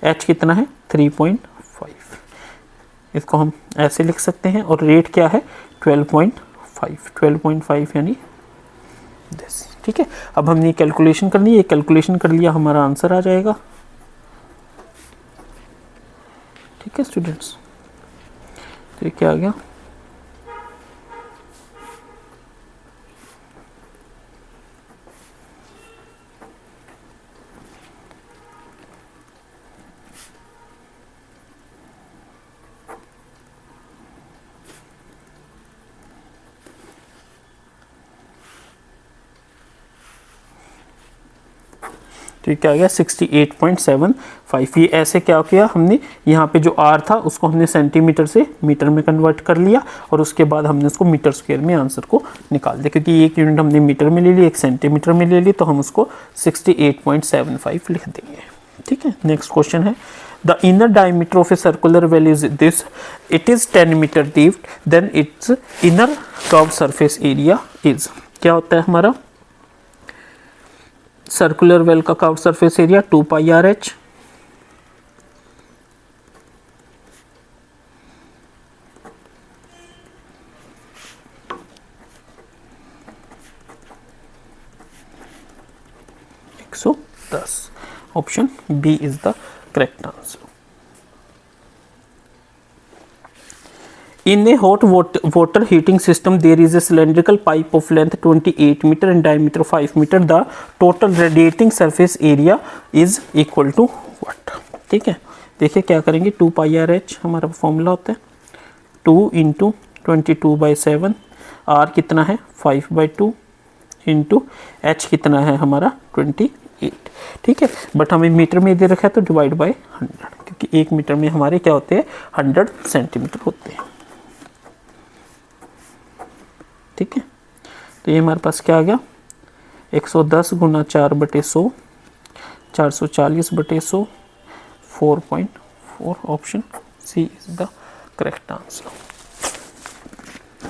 एच कितना है 3.5, इसको हम ऐसे लिख सकते हैं, और रेट क्या है 12.5 यानी दिस। ठीक है, अब हमने कैलकुलेशन करनी है, ये कैलकुलेशन कर लिया, हमारा आंसर आ जाएगा ठीक है स्टूडेंट्स, तो ये क्या आ गया, तो क्या आ गया 68.75। ये ऐसे क्या किया हमने, यहाँ पे जो आर था उसको हमने सेंटीमीटर से मीटर में कन्वर्ट कर लिया और उसके बाद हमने उसको मीटर स्क्वायर में आंसर को निकाल दिया, क्योंकि एक यूनिट हमने मीटर में ले ली, एक सेंटीमीटर में ले ली, तो हम उसको 68.75 लिख देंगे। ठीक है, नेक्स्ट क्वेश्चन है, the inner diameter of a circular well is this, it is 10 metre deep, then its inner curve surface area is, क्या होता है हमारा सर्कुलर वेल का curve surface area 2 pi R H, option B is the correct answer. In a hot water heating system, there is a cylindrical pipe of length 28 meter and diameter 5 meter. The total radiating surface area is equal to what? ठीक है, देखिए क्या करेंगे, 2 pi R H हमारा formula होता है, 2 into 22/7, are कितना है 5/2 इंटू एच कितना है हमारा 28। ठीक है, बट हमें मीटर में दे रखा है तो डिवाइड बाय 100, क्योंकि एक मीटर में हमारे क्या होते हैं 100 सेंटीमीटर होते हैं। ठीक है, तो ये हमारे पास क्या आ गया 110 गुना 4/100, 440/100, 4.4, option C is the correct answer.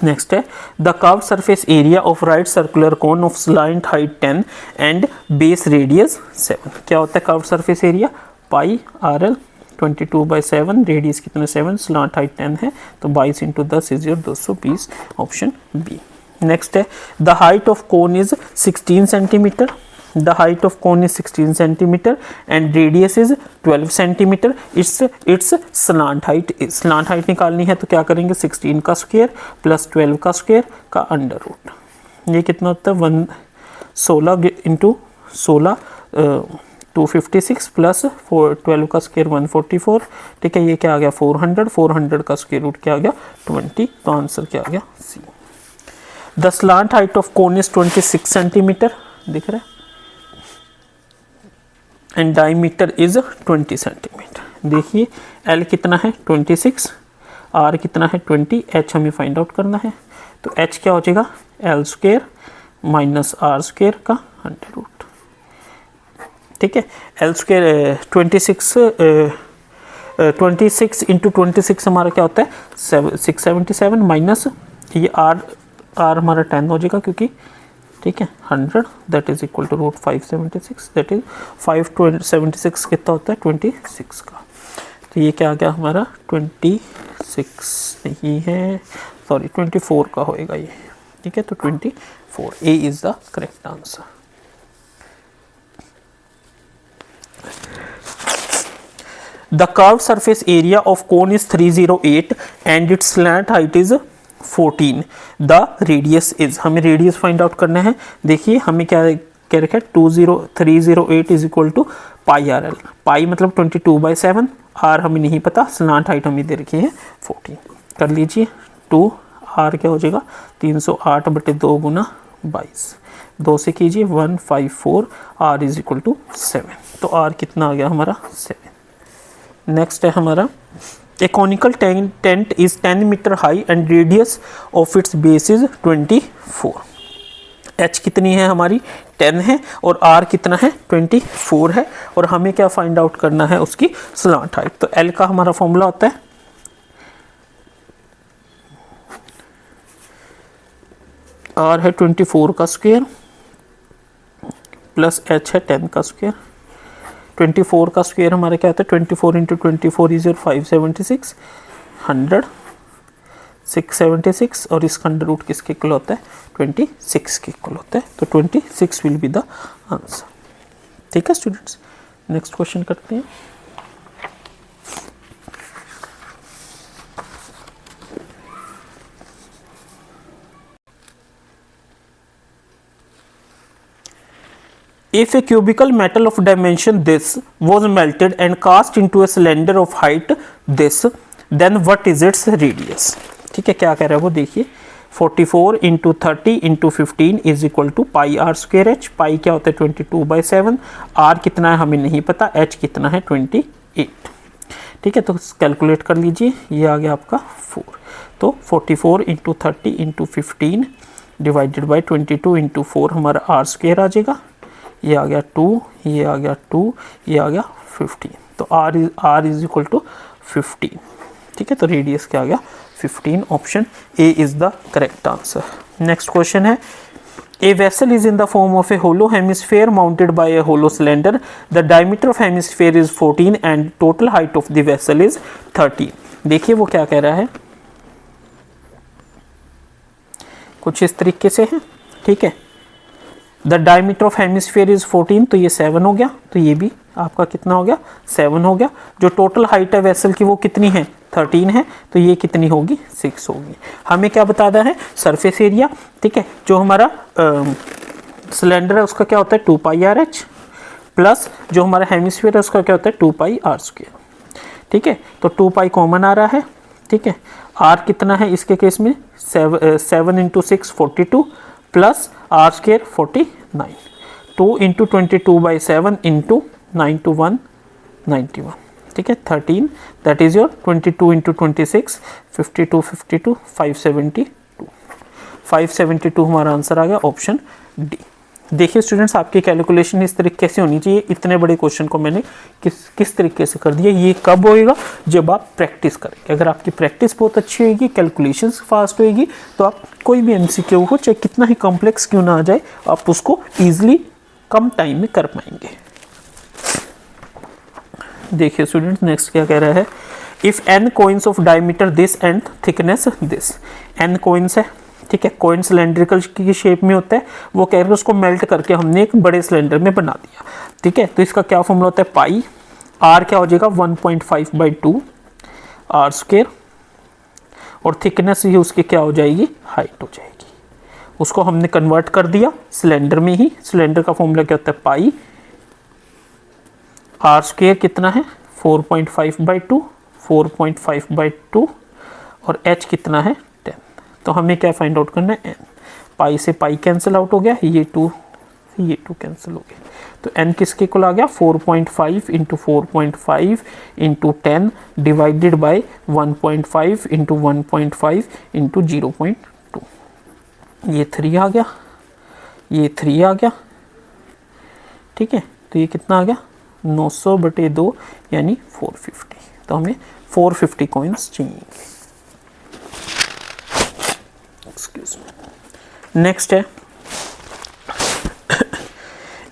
Next है, the curve surface area of right circular cone of slant height 10 and base radius 7, क्या होता है curve surface area, pi R L 22/7, radius कितना 7, स्लांट हाइट 10 है तो 22 into 10 is your 220, option B. Next है, the height of cone is 16 centimetre, the height of cone is 16 centimetre and radius is 12 centimetre, it's slant height निकालनी है तो क्या करेंगे 16 का स्क्वायर प्लस 12 का स्क्वायर का अंडर रूट, ये कितना होता है 16 इंटू 16 256 प्लस 12 का स्क्वायर 144। ठीक है, ये क्या आ गया 400 का स्क्वायर रूट क्या आ गया 20, तो आंसर क्या आ गया C. The slant height of cone is 26 centimetre, दिख रहा है, एंड डायमीटर इज 20 सेंटीमीटर। देखिए एल कितना है 26, आर कितना है 20, एच हमें फाइंड आउट करना है, तो एच क्या हो जाएगा L square minus R square का अंडर रूट। ठीक है, एल स्क्वायर 26 इंटू 26 हमारा क्या होता है 677 माइनस ये आर हमारा 10 हो जाएगा, क्योंकि ठीक है 100 that is equal to root 576, that is 576 कितना होता है 26 का, तो ये क्या आ गया हमारा 26 नहीं है सॉरी 24 का होएगा ये। ठीक है, तो 24, A is the correct answer. The curved surface area of cone is 308 and its slant height is 14. The radius is, हमें रेडियस फाइंड आउट करना है। देखिए हमें क्या कह रखा है 308 is equal to pi R L, pi मतलब 22/7, आर हमें नहीं पता, स्लांट हाइट हमें दे रखी है 14, कर लीजिए 2 आर क्या हो जाएगा 308/2 गुना 22, 2 से कीजिए 154, आर इज इक्वल टू 7, तो आर कितना आ गया हमारा 7। नेक्स्ट है हमारा, a conical tent is 10 metre high and radius of its base is 24, H कितनी है हमारी 10 है और आर कितना है 24 है, और हमें क्या फाइंड आउट करना है उसकी स्लांट हाइट, तो एल का हमारा फॉर्मूला होता है आर है 24 का स्क्वायर प्लस एच है 10 का स्क्वायर, 24 का स्क्वायर हमारा क्या होता है 24 इंटू 24 इज योर 576, 100 676, और इसका अंडर रूट किसके इक्वल होता है 26 के इक्वल होता है, तो 26 विल बी द आंसर। ठीक है स्टूडेंट्स, नेक्स्ट क्वेश्चन करते हैं। If a cubical metal of dimension this was melted and cast into a cylinder of height this, then what is its radius? ठीक है, क्या कह रहा है वो देखिए, 44 into 30 into 15 is equal to pi R square H. Pi क्या होता है 22/7, आर कितना है हमें नहीं पता, एच कितना है 28। ठीक है, तो कैलकुलेट कर लीजिए, ये आ गया आपका 4। तो 44 into 30 into 15 divided by 22 into 4 हमारा आर स्क्वेयर आ जाएगा, ये आ गया 2, ये आ गया 2, ये आ गया 15। तो आर इज इक्वल टू 15। ठीक है, तो रेडियस क्या आ गया 15। Option A is the correct answer. Next question है, A vessel is in the form of a hollow hemisphere mounted by a hollow cylinder. The diameter of hemisphere is 14 and total height of the vessel is 13. देखिए वो क्या कह रहा है, कुछ इस तरीके से है। ठीक है, the diameter of hemisphere is 14, तो ये 7 हो गया, तो ये भी आपका कितना हो गया 7 हो गया। जो टोटल हाइट है वेसल की वो कितनी है 13 है, तो ये कितनी होगी 6 होगी। हमें क्या बताना है सरफेस एरिया। ठीक है, जो हमारा सिलेंडर है उसका क्या होता है 2πRh प्लस जो हमारा हेमिस्फीयर है उसका क्या होता है 2πr²। ठीक है, तो 2π कॉमन आ रहा है। ठीक है, r कितना है इसके केस में 7 into 6 42 plus r² 49, 2 into 22/7 into 9 to 1 91। ठीक है, 13 दैट इज योर 22 इंटू 26 52 572 हमारा आंसर आ गया ऑप्शन डी। देखिए स्टूडेंट्स, आपकी कैलकुलेशन इस तरीके से होनी चाहिए। इतने बड़े क्वेश्चन को मैंने किस तरीके से कर दिया, ये कब होएगा जब आप प्रैक्टिस करेंगे। अगर आपकी प्रैक्टिस बहुत अच्छी होगी, कैलकुलेशंस फास्ट होएगी, तो आप कोई भी एमसीक्यू हो चाहे कितना ही कॉम्प्लेक्स क्यों ना आ जाए, आप उसको ईजिली कम टाइम में कर पाएंगे। देखिए स्टूडेंट्स, नेक्स्ट क्या कह रहा है, if n coins of diameter this and thickness this. n coins है, ठीक है, कॉइन सिलेंड्रिकल की शेप में होता है, वो कह रहे हैं उसको मेल्ट करके हमने एक बड़े सिलेंडर में बना दिया। ठीक है, तो इसका क्या फॉर्मूला होता है पाई, आर क्या हो जाएगा 1.5/2 r², और थिकनेस ही उसकी क्या हो जाएगी हाइट हो जाएगी। उसको हमने कन्वर्ट कर दिया सिलेंडर में ही। सिलेंडर का फॉर्मूला क्या होता है पाई, r² कितना है 4.5/2 4.5/2 और h कितना है 10। तो हमें क्या फाइंड आउट करना है n। पाई से पाई कैंसिल आउट हो गया, ये 2 कैंसिल हो गया, तो n किसके कुल आ गया 4.5 into 4.5 into 10 divided by 1.5 into 1.5 into 0.2। ये 3 आ गया, ये 3 आ गया। ठीक है, तो ये कितना आ गया 900/2 यानी 450। तो हमें 450 कॉइन्स चाहिए। Excuse me. नेक्स्ट है,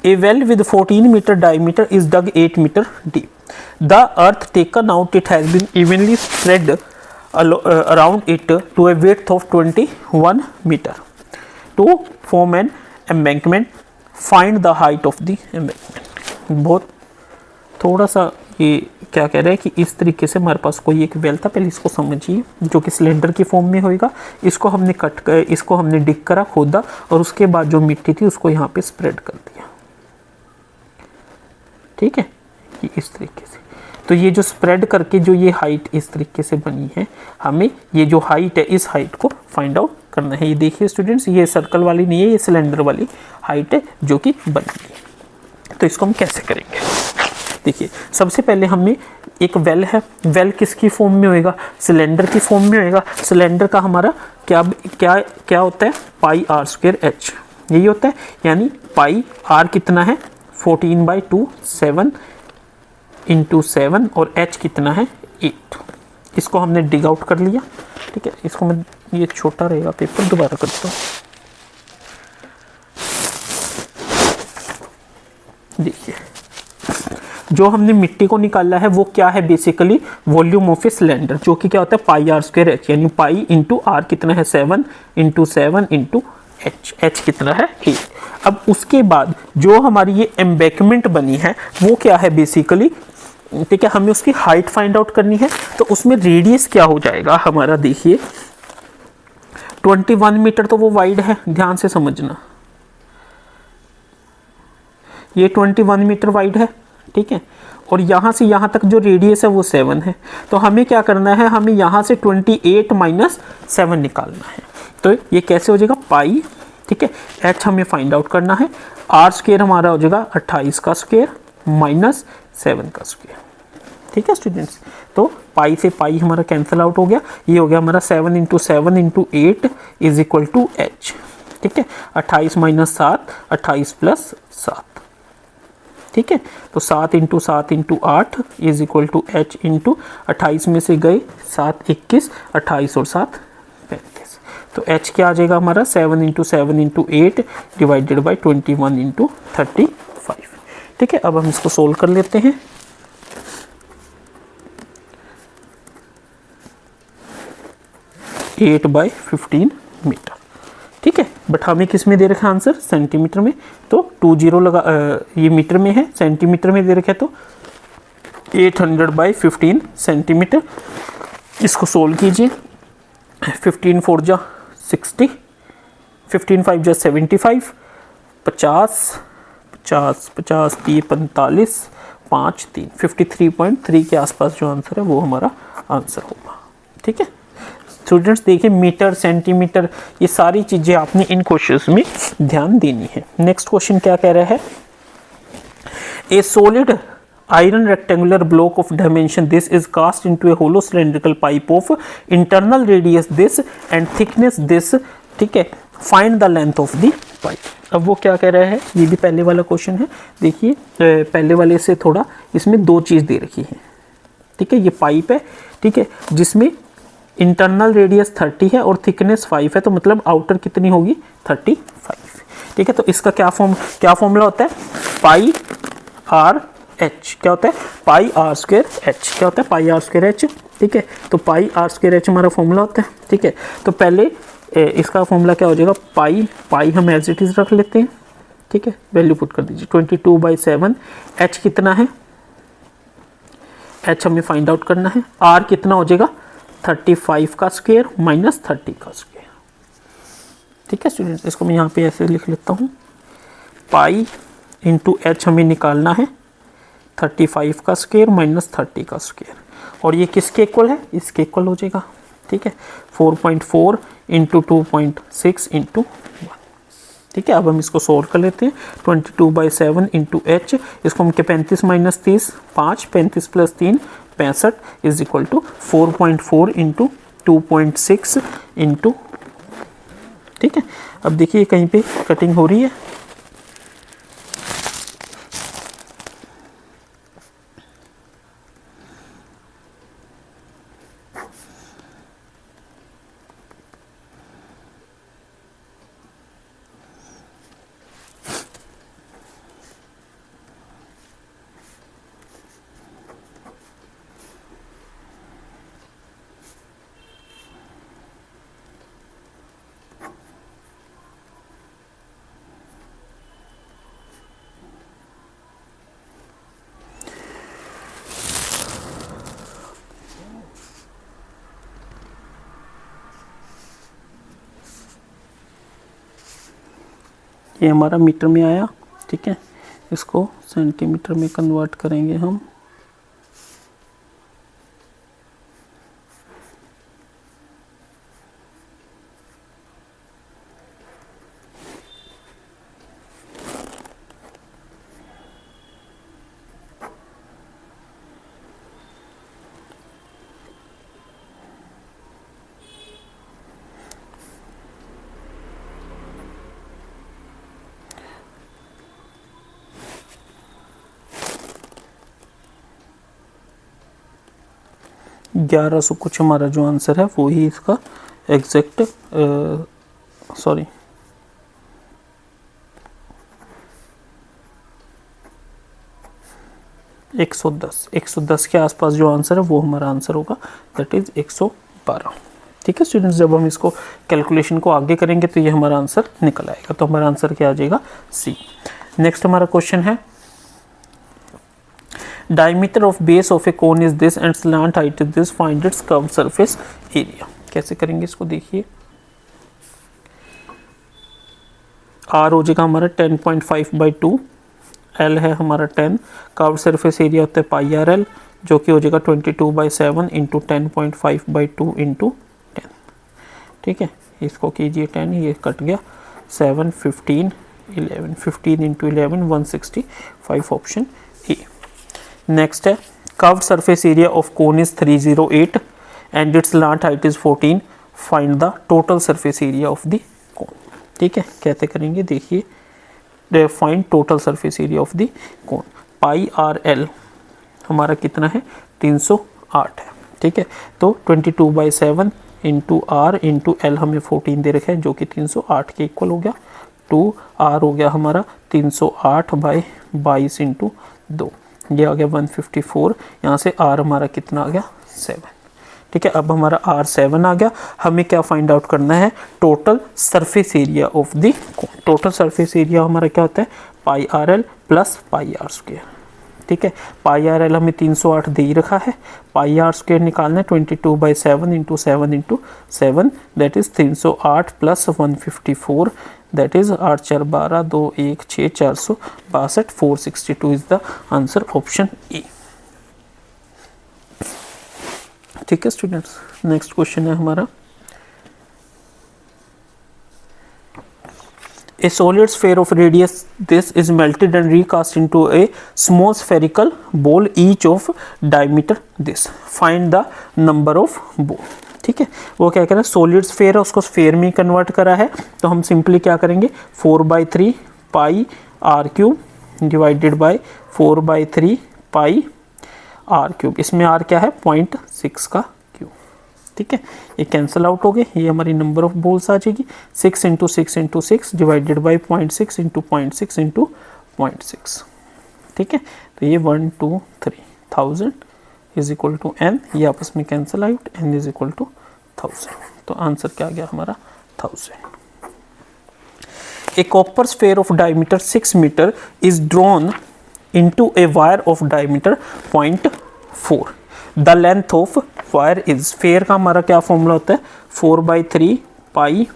A well with 14 meter diameter is dug 8 meter deep. The earth taken out it has been evenly spread around it to a width of 21 meter. To form an embankment, find the height of the embankment. बहुत थोड़ा सा ये क्या कह रहे हैं कि इस तरीके से हमारे पास कोई एक वेल था, पहले इसको समझिए, जो कि सिलेंडर की फॉर्म में होएगा। इसको हमने इसको हमने डिग करा, खोदा, और उसके बाद जो मिट्टी थी उसको यहाँ पे स्प्रेड कर दिया। ठीक है, ये इस तरीके से। तो ये जो स्प्रेड करके जो ये हाइट इस तरीके से बनी है, हमें ये जो हाइट है इस हाइट को फाइंड आउट करना है। ये देखिए स्टूडेंट्स, ये सर्कल वाली नहीं है, ये सिलेंडर वाली हाइट है जो कि बनी है। तो इसको हम कैसे करेंगे, देखिए सबसे पहले हमें एक वेल है, वेल किसकी फॉर्म में होएगा सिलेंडर की फॉर्म में होएगा। सिलेंडर का हमारा क्या होता है पाई r² h, यही होता है, यानी पाई r कितना है 14/2 7 इंटू 7 और h कितना है 8। इसको हमने डिग आउट कर लिया। ठीक है, इसको मैं, ये छोटा रहेगा पेपर, दोबारा करता हूँ। देखिए जो हमने मिट्टी को निकाला है वो क्या है basically volume of a cylinder, जो कि क्या होता है पाई r² h, यानी पाई इंटू r कितना है 7 इंटू 7 इंटू h कितना है 8। अब उसके बाद जो हमारी ये एम्बैंकमेंट बनी है वो क्या है बेसिकली, ठीक है, हमें उसकी हाइट फाइंड आउट करनी है। तो उसमें रेडियस क्या हो जाएगा हमारा, देखिए 21 मीटर तो वो वाइड है, ध्यान से समझना। ये 21 मीटर वाइड है, ठीक है, और यहाँ से यहाँ तक जो रेडियस है वो 7 है। तो हमें क्या करना है, हमें यहाँ से 28 माइनस 7 निकालना है। तो ये कैसे हो जाएगा, पाई, ठीक है, h हमें फाइंड आउट करना है, r स्क्वायर हमारा हो जाएगा 28 का स्क्वायर माइनस 7 का स्क्वायर, ठीक है स्टूडेंट्स। तो पाई से पाई हमारा कैंसिल आउट हो गया, ये हो गया हमारा 7 into 7 into 8 is equal to h, ठीक है, 28 माइनस 7, 28 प्लस 7, ठीक है। तो 7 into 7 into 8 is equal to h into 28 में से गए 7 21, 28 और 7 35। तो h क्या आ जाएगा हमारा 7 into 7 into 8 divided by 21 into 35, ठीक है। अब हम इसको सोल्व कर लेते हैं। एट बाई 15 मीटर, ठीक है, बट हमें किस में दे रखा है आंसर, सेंटीमीटर में, तो 20 लगा, ये मीटर में है, सेंटीमीटर में दे रखा है, तो 800 बाई 15 सेंटीमीटर। इसको सोल्व कीजिए, 15 4 जा 60, 15 5 जा 75, 50 50 50 3 45 5 3 53.3 के आसपास जो आंसर है वो हमारा आंसर होगा, ठीक है स्टूडेंट्स। देखिए मीटर, सेंटीमीटर, ये सारी चीज़ें आपने इन क्वेश्चंस में ध्यान देनी है। नेक्स्ट क्वेश्चन क्या कह रहा है, a solid iron rectangular block of dimension this is cast into a hollow cylindrical pipe of internal radius this and thickness this, ठीक है, find the length of the pipe। अब वो क्या कह रहा है, ये भी पहले वाला क्वेश्चन है, देखिए पहले वाले से थोड़ा इसमें दो चीज़ दे रखी है, ठीक है, ये पाइप है, ठीक है, जिसमें इंटरनल रेडियस 30 है और थिकनेस 5 है, तो मतलब आउटर कितनी होगी 35, ठीक है। तो इसका क्या फॉर्मूला होता है, पाई आर एच, क्या होता है, पाई आर स्क्वायर एच, क्या होता है, पाई आर स्क्वायर एच, ठीक है। तो पाई आर स्क्वायर एच हमारा फॉर्मूला होता है, ठीक है। तो पहले इसका फॉर्मूला क्या हो जाएगा, पाई हम एज इट इज रख लेते हैं, ठीक है, वैल्यू पुट कर दीजिए 22/7। एच कितना है, एच हमें फाइंड आउट करना है, आर कितना हो जाएगा 35 का स्क्वायर माइनस 30 का स्क्वायर, ठीक है स्टूडेंट्स। इसको मैं यहाँ पे ऐसे लिख लेता हूँ, पाई इंटू एच हमें निकालना है 35 का स्क्वायर माइनस 30 का स्क्वायर, और ये किसके इक्वल है, इसके इक्वल हो जाएगा, ठीक है, 4.4 इंटू 2.6 इंटू 1, ठीक है। अब हम इसको सोल्व कर लेते हैं, 22/7 इंटू एच, इसको हम 35 minus 30 5, 35 plus 3 65 is equal to 4.4 into 2.6 into, ठीक है। अब देखिए कहीं पे कटिंग हो रही है, ये हमारा मीटर में आया, ठीक है, इसको सेंटीमीटर में कन्वर्ट करेंगे हम, ग्यारह सौ कुछ हमारा जो आंसर है वो ही इसका एग्जैक्ट, सॉरी 110 के आसपास जो आंसर है वो हमारा आंसर होगा, दैट इज 112, ठीक है स्टूडेंट्स। जब हम इसको कैलकुलेशन को आगे करेंगे तो ये हमारा आंसर निकल आएगा, तो हमारा आंसर क्या आ जाएगा, सी। नेक्स्ट हमारा क्वेश्चन है, diameter of base of a cone is this and slant height is this, find its curved surface area। कैसे करेंगे इसको, देखिए r हो जाएगा हमारा 10.5/2 एल है हमारा 10, कर्व सरफेस एरिया होता है पाई आर एल, जो कि हो जाएगा 22/7 इंटू 10.5/2 इंटू 10। ठीक है, इसको कीजिए 10, ये कट गया 7, 15, 11, 15 इंटू 11 165, ऑप्शन ए। नेक्स्ट है curved surface area of cone is 308 and it's slant height is 14, find the total surface area of the कोन। ठीक है, कैसे करेंगे देखिए, find total surface area of the cone. Pi R L हमारा कितना है 308 है। ठीक है, तो 22/7 इंटू आर इंटू एल हमें 14 दे रखा है, जो कि 308 के इक्वल हो गया। 2 आर हो गया हमारा 308/22 इंटू 2, ये आ गया 154। यहाँ से आर हमारा कितना आ गया 7। ठीक है, अब हमारा आर 7 आ गया। हमें क्या फाइंड आउट करना है, total surface area of the cone. Total surface area हमारा क्या होता है, pi R L plus pi are square. ठीक है, पाई आर एल हमें 308 दे ही रखा है, पाई आर स्क्वायर निकालना है 22/7 into 7 into 7, that is 308 plus 154, that is 8 4 12 2 1 6 462, 462 is the answer, option A. ठीक है स्टूडेंट्स, नेक्स्ट क्वेश्चन है हमारा, A solid sphere of radius this is melted and recast into a small spherical ball each of diameter this. Find the number of ball. ठीक है, वो क्या कह रहा है, सॉलिड स्फेयर है, उसको स्फेयर में कन्वर्ट करा है, तो हम सिंपली क्या करेंगे 4/3 pi R cube divided by 4/3 pi R cube. इसमें आर क्या है 0.6 का क्यूब। ठीक है, ये कैंसिल आउट हो गए, ये हमारी नंबर ऑफ बोल्स आ जाएगी 6 into 6 into 6 divided by 0.6 into 0.6 into 0.6। ठीक है, तो ये 1 2 3 1000 इज इक्वल टू n, ये आपस में cancel out, n is equal to 1000। तो आंसर क्या आ गया हमारा 1000। A copper sphere of diameter 6 meter is drawn into a wire of diameter 0.4. The length of wire is, sphere का हमारा क्या फॉर्मूला होता है 4/3 पाई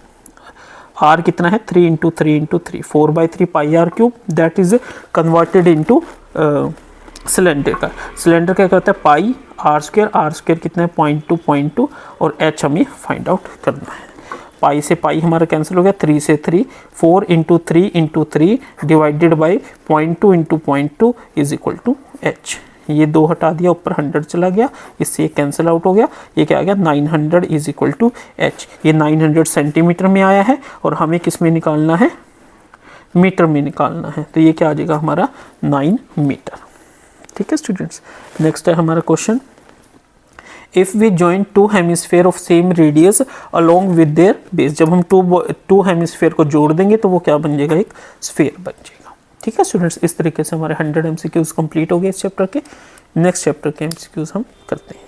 r कितना है 3 into 3 into 3, 4/3 pi R cube, that is converted into cylinder का। Cylinder क्या करता है पाई आर स्क्वायर कितना है 0.2 और h हमें फाइंड आउट करना है। पाई से पाई हमारा कैंसिल हो गया, 3 से 3, 4 into 3 into 3 divided by 0.2 into 0.2 is equal to h। ये 2 हटा दिया, ऊपर 100 चला गया, इससे ये कैंसिल आउट हो गया, ये क्या आ गया 900 इज इक्वल टू h। ये 900 सेंटीमीटर में आया है और हमें किस में निकालना है, मीटर में निकालना है, तो ये क्या आ जाएगा हमारा 9 मीटर। ठीक है स्टूडेंट्स, नेक्स्ट है हमारा question, if we join 2 hemisphere of same radius along with their base. जब हम टू हेमिस्फेयर को जोड़ देंगे तो वो क्या बन जाएगा, एक स्फेयर बन जाएगा। ठीक है स्टूडेंट्स, इस तरीके से हमारे 100 MCQs कंप्लीट हो गए इस चैप्टर के। नेक्स्ट चैप्टर के MCQs हम करते हैं।